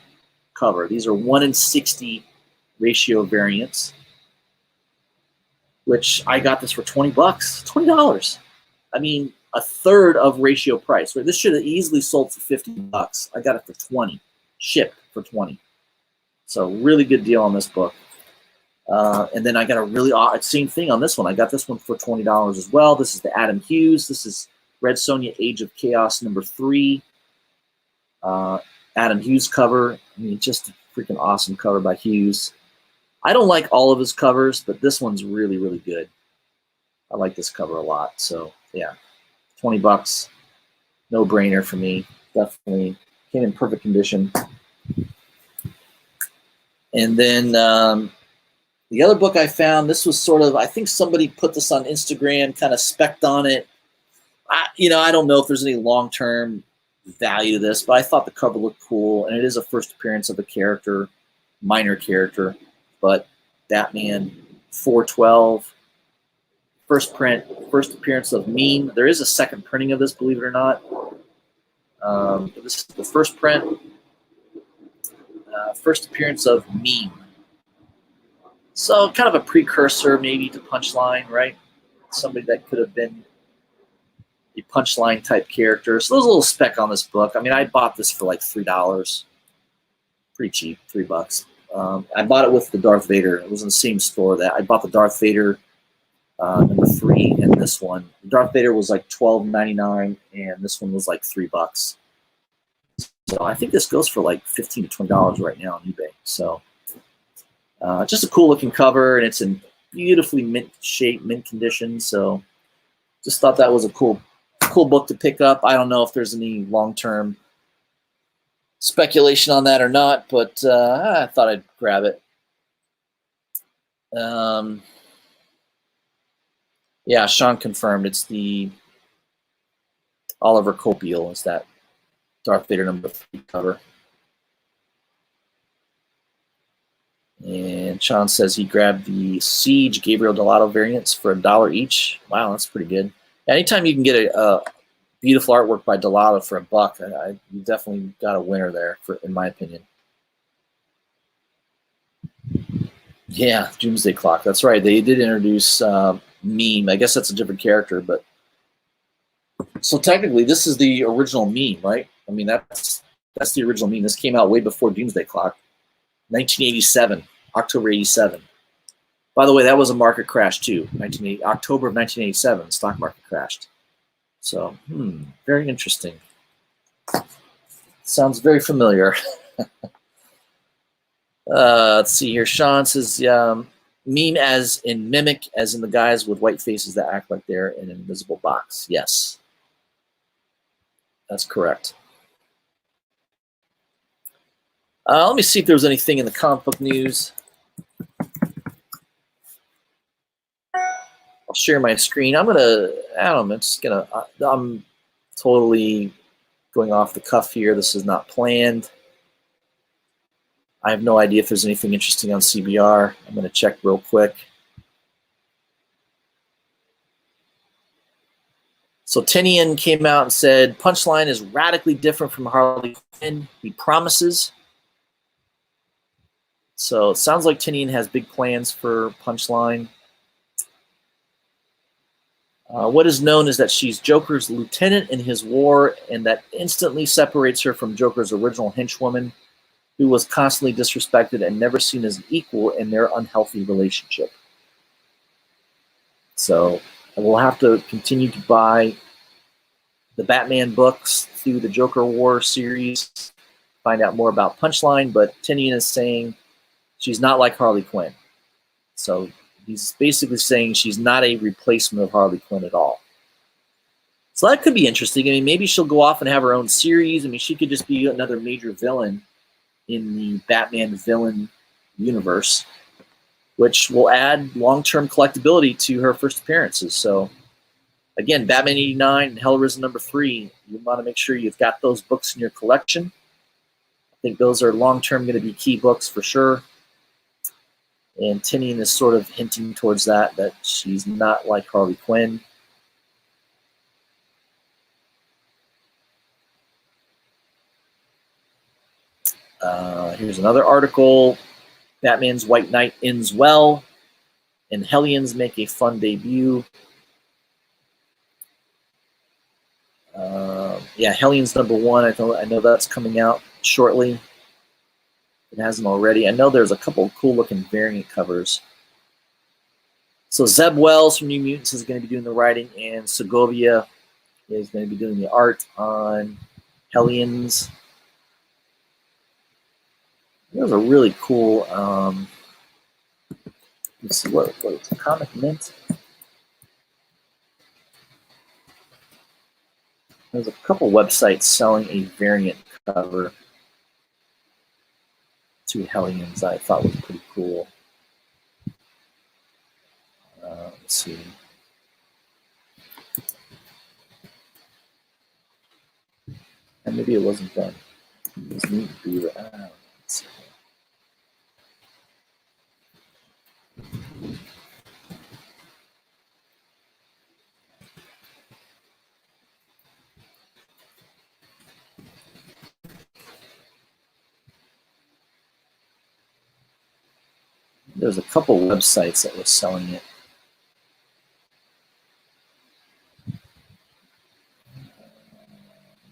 cover. These are 1 in 60 ratio variants, which I got this for $20, $20. I mean, a third of ratio price. This should have easily sold for $50. I got it for 20, shipped for 20. So really good deal on this book. And then I got a really same thing on this one. I got this one for $20 as well. This is the Adam Hughes. This is Red Sonja Age of Chaos #3. Adam Hughes cover. I mean, just a freaking awesome cover by Hughes. I don't like all of his covers, but this one's really, really good. I like this cover a lot. So yeah, $20. no brainer for me. Definitely came in perfect condition. And then the other book I found, this was sort of, I think somebody put this on Instagram, kind of specced on it. I don't know if there's any long-term value to this, but I thought the cover looked cool, and it is a first appearance of a character, minor character, but Batman 412, first print, first appearance of Meme. There is a second printing of this, believe it or not. But this is the first print, first appearance of Meme. So kind of a precursor maybe to Punchline, right? Somebody that could have been a Punchline type character. So there's a little spec on this book. I mean, I bought this for like $3. Pretty cheap, $3. I bought it with the Darth Vader. It was in the same store that I bought the Darth Vader number 3 and this one. The Darth Vader was like $12.99 and this one was like $3. So I think this goes for like $15 to $20 right now on eBay. So just a cool looking cover, and it's in beautifully mint shape, mint condition. So just thought that was a cool book to pick up. I don't know if there's any long-term speculation on that or not, but I thought I'd grab it. Yeah, Sean confirmed it's the Oliver Copiel. Is that Darth Vader number 3 cover? And Sean says he grabbed the Siege Gabriel Delato variants for $1 each. Wow, that's pretty good. Anytime you can get a beautiful artwork by Delato for $1, you definitely got a winner there, in my opinion. Yeah, Doomsday Clock. That's right. They did introduce Meme. I guess that's a different character, but so technically this is the original Meme, right? I mean, that's the original Meme. This came out way before Doomsday Clock. 1987, October 87. By the way, that was a market crash too. October of 1987, stock market crashed. So, very interesting. Sounds very familiar. Let's see here. Sean says, meme as in mimic, as in the guys with white faces that act like they're in an invisible box. Yes, that's correct. Let me see if there was anything in the comic book news. I'll share my screen. I'm totally going off the cuff here. This is not planned. I have no idea if there's anything interesting on CBR. I'm going to check real quick. So Tinian came out and said, Punchline is radically different from Harley Quinn. He promises. So it sounds like Tinian has big plans for Punchline. What is known is that she's Joker's lieutenant in his war, and that instantly separates her from Joker's original henchwoman, who was constantly disrespected and never seen as an equal in their unhealthy relationship. So we'll have to continue to buy the Batman books through the Joker War series, find out more about Punchline, but Tinian is saying she's not like Harley Quinn. So he's basically saying she's not a replacement of Harley Quinn at all. So that could be interesting. I mean, maybe she'll go off and have her own series. I mean, she could just be another major villain in the Batman villain universe, which will add long-term collectability to her first appearances. So again, Batman 89 and Hellraiser number 3, you want to make sure you've got those books in your collection. I think those are long-term going to be key books for sure. And Tinian is sort of hinting towards that she's not like Harley Quinn. Here's another article. Batman's White Knight ends well, and Hellions make a fun debut. Yeah, Hellions number 1. I know that's coming out shortly. It hasn't already. I know there's a couple of cool-looking variant covers. So Zeb Wells from New Mutants is going to be doing the writing, and Segovia is going to be doing the art on Hellions. There's a really cool. Let's see what Comic Mint. There's a couple websites selling a variant cover to Hellions I thought was pretty cool. Let's see. And maybe it wasn't done. It was neat to be let's see. There's a couple websites that were selling it.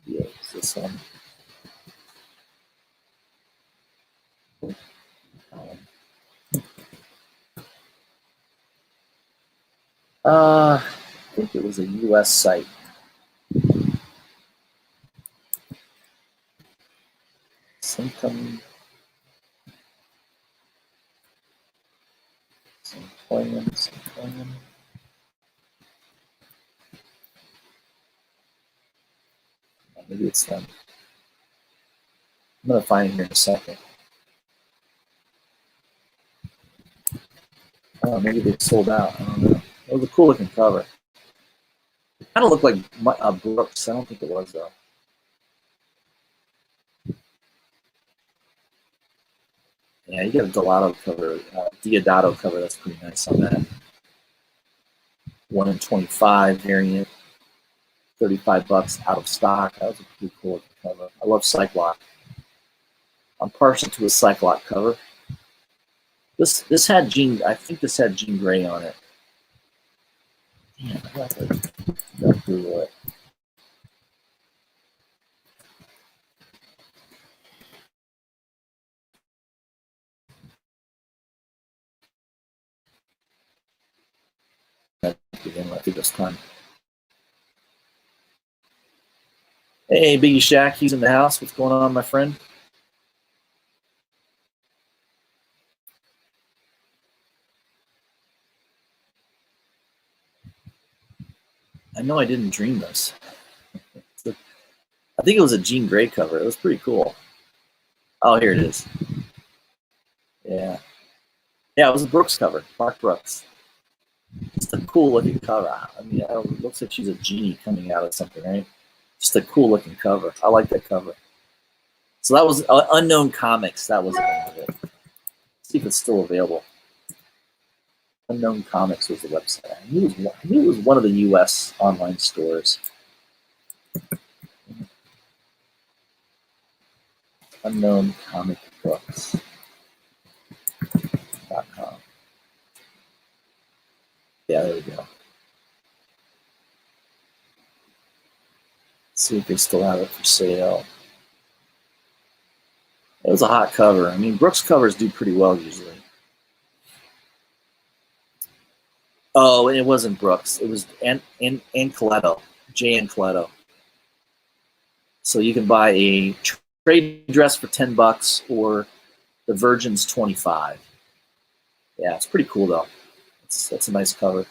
Yeah, it's this one. I think it was a U.S. site. Symptom. Employment. Maybe it's them. I'm going to find it here in a second. Oh, maybe they sold out. I don't know. It was a cool looking cover. It kind of looked like Brooks. I don't think it was, though. Yeah, you get a Delato cover, Diodato cover. That's pretty nice on that. 1 in 25 variant, $35 out of stock. That was a pretty cool cover. I love Cyclock. I'm partial to a Cyclock cover. This had Jean. I think this had Jean Grey on it. Damn, I have to go through it. Begin with this time. Hey, Biggie Shack, he's in the house. What's going on, my friend? I know I didn't dream this. I think it was a Jean Grey cover. It was pretty cool. Oh, here it is. Yeah. Yeah, it was a Brooks cover. Mark Brooks. Just a cool looking cover. I mean, it looks like she's a genie coming out of something, right? Just a cool looking cover. I like that cover. So that was Unknown Comics. That was the name of it. Let's see if it's still available. Unknown Comics was the website. I knew it was one of the U.S. online stores. Unknown Comic Books.com. Yeah, there we go. Let's see if they still have it for sale. It was a hot cover. I mean, Brooks covers do pretty well usually. Oh, it wasn't Brooks. It was Ancoletto, J. Ancoletto. So you can buy a trade dress for $10 or the Virgin's $25. Yeah, it's pretty cool though. That's a nice cover.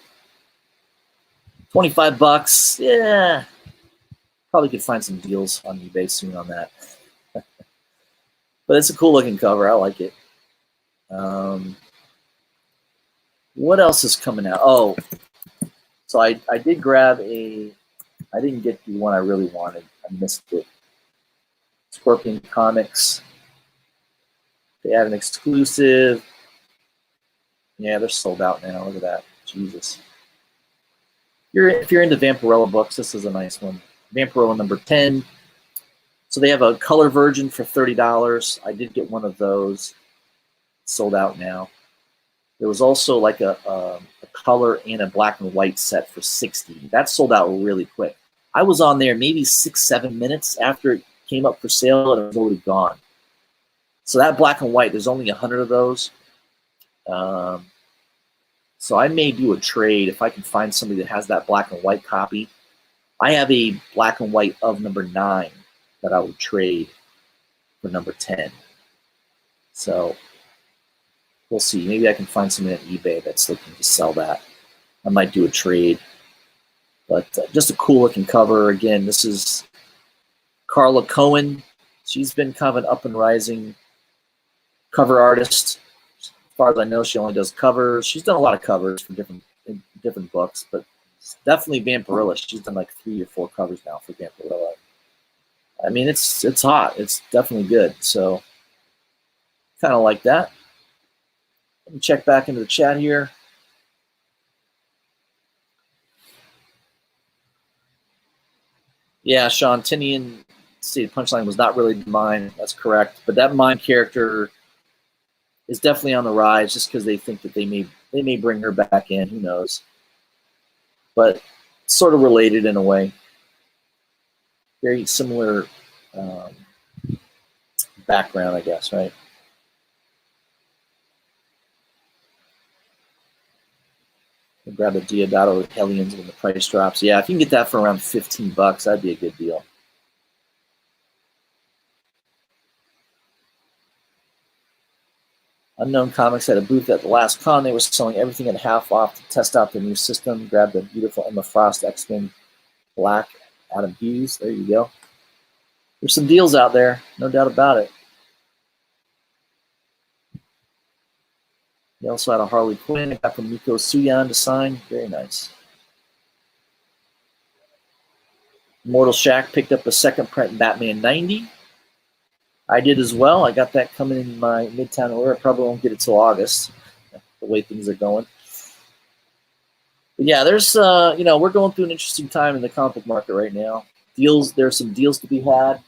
$25. Yeah, probably could find some deals on eBay soon on that. But it's a cool looking cover. I like it. What else is coming out? Oh, so I did grab I didn't get the one I really wanted. I missed it. Scorpion Comics. They have an exclusive. Yeah, they're sold out now. Look at that. Jesus. If you're into Vampirella books, this is a nice one. Vampirella number 10. So they have a color version for $30. I did get one of those. Sold out now. There was also like a color and a black and white set for $60. That sold out really quick. I was on there maybe 6-7 minutes after it came up for sale and it was already gone. So that black and white, there's only 100 of those. So I may do a trade if I can find somebody that has that black and white copy. I have a black and white of number 9 that I would trade for number 10. So we'll see. Maybe I can find somebody on eBay that's looking to sell that. I might do a trade. But just a cool looking cover. Again, this is Carla Cohen. She's been kind of an up and rising cover artist. As far as I know, she only does covers. She's done a lot of covers for different books, but definitely Vampirilla. She's done like 3 or 4 covers now for Vampirilla. I mean, it's hot. It's definitely good. So kind of like that. Let me check back into the chat here. Yeah, Sean, Tinian, see, Punchline was not really mine. That's correct. But that mime character is definitely on the rise just because they think that they may bring her back in. Who knows? But sort of related in a way. Very similar background, I guess, right? We'll grab a Deodato Hellions when the price drops. Yeah, if you can get that for around $15, that'd be a good deal. Unknown Comics had a booth at the last con. They were selling everything at half off to test out the new system. Grab the beautiful Emma Frost X-Men Black Adam Hughes. There you go. There's some deals out there, no doubt about it. They also had a Harley Quinn. I got from Miko Suyan to sign. Very nice. Immortal Shaq picked up a second print Batman 90. I did as well. I got that coming in my Midtown order. I probably won't get it till August, the way things are going. But yeah, there's we're going through an interesting time in the comic book market right now. There's some deals to be had.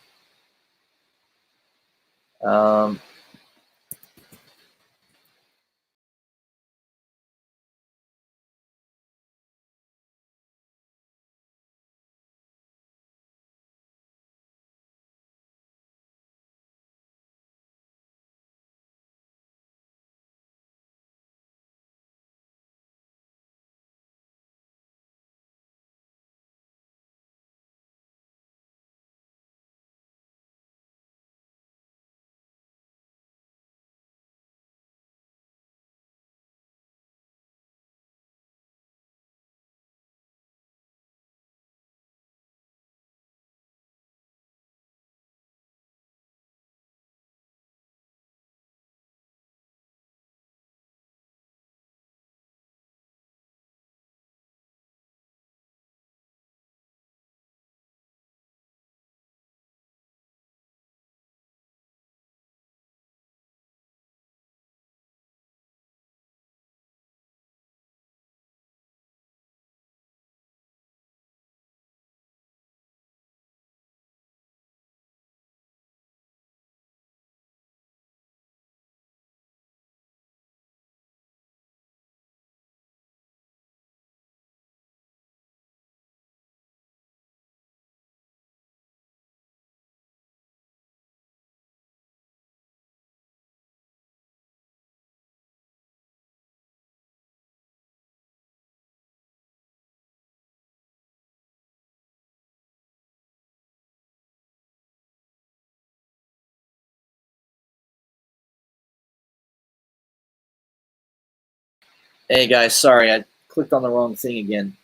Hey guys, sorry, I clicked on the wrong thing again.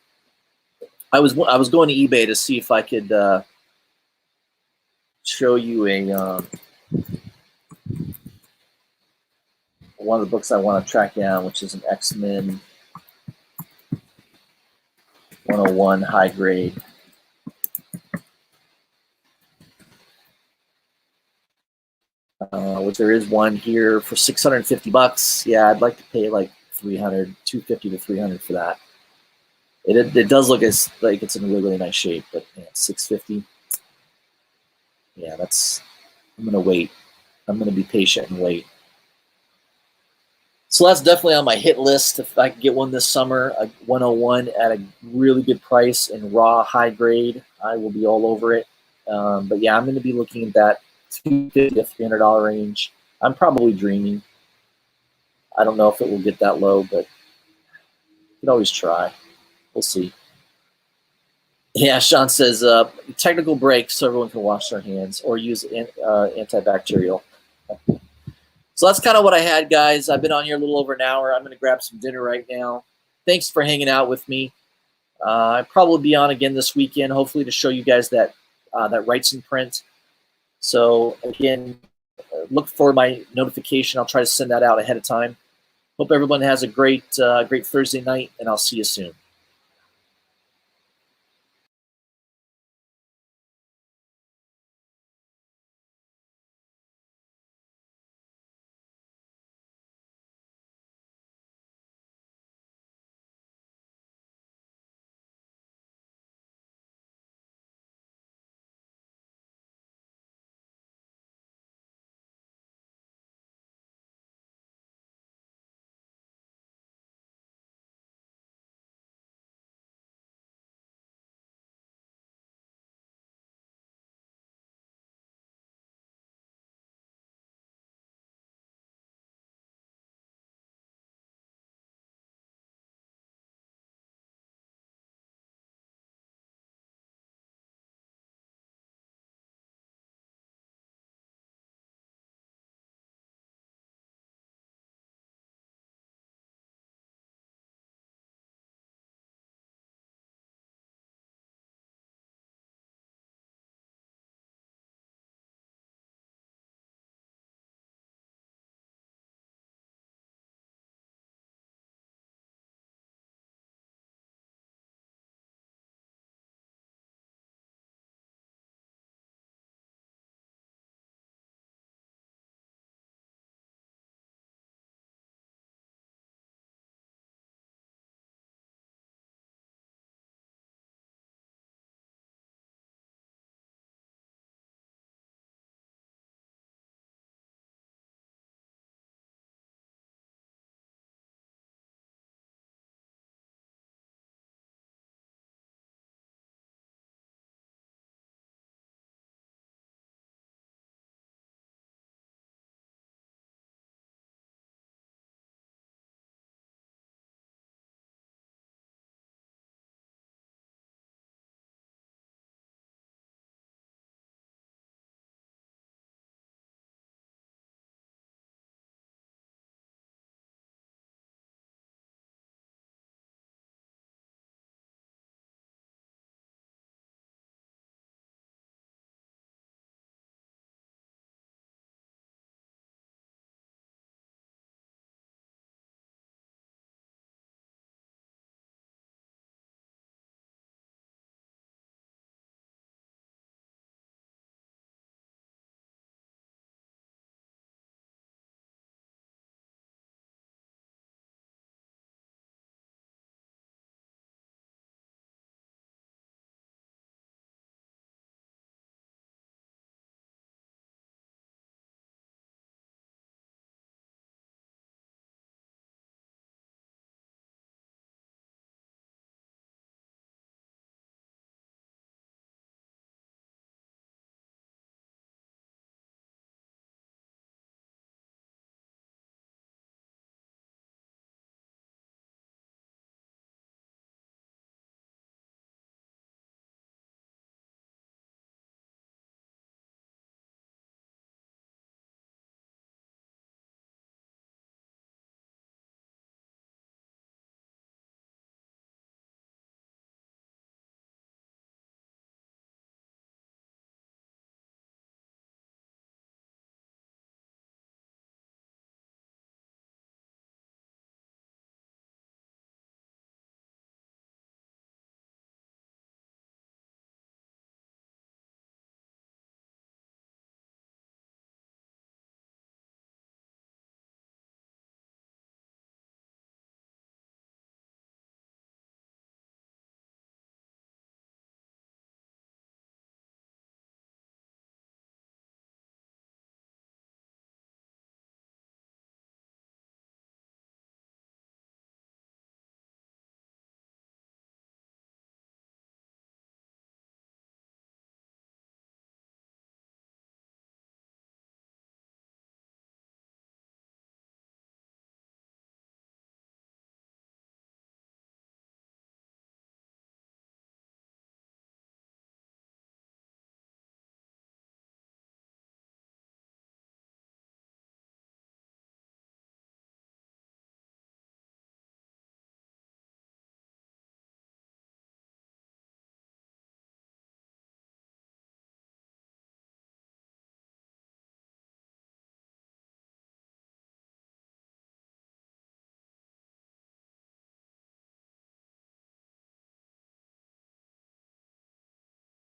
I was going to eBay to see if I could show you one of the books I want to track down, which is an X-Men 101 high grade. Which there is one here for $650. Yeah, I'd like to pay like $250 to $300 for that. It does look like it's in really, really nice shape, but man, $650. Yeah, I'm gonna wait. I'm gonna be patient and wait. So that's definitely on my hit list. If I can get one this summer, a 101 at a really good price in raw high grade, I will be all over it. But yeah, I'm going to be looking at that $250 to $300 range. I'm probably dreaming. I don't know if it will get that low, but you can always try. We'll see. Yeah, Sean says technical break so everyone can wash their hands or use antibacterial. So that's kind of what I had, guys. I've been on here a little over an hour. I'm going to grab some dinner right now. Thanks for hanging out with me. I'll probably be on again this weekend, hopefully to show you guys that that writes in print. So again, look for my notification. I'll try to send that out ahead of time. Hope everyone has a great Thursday night, and I'll see you soon.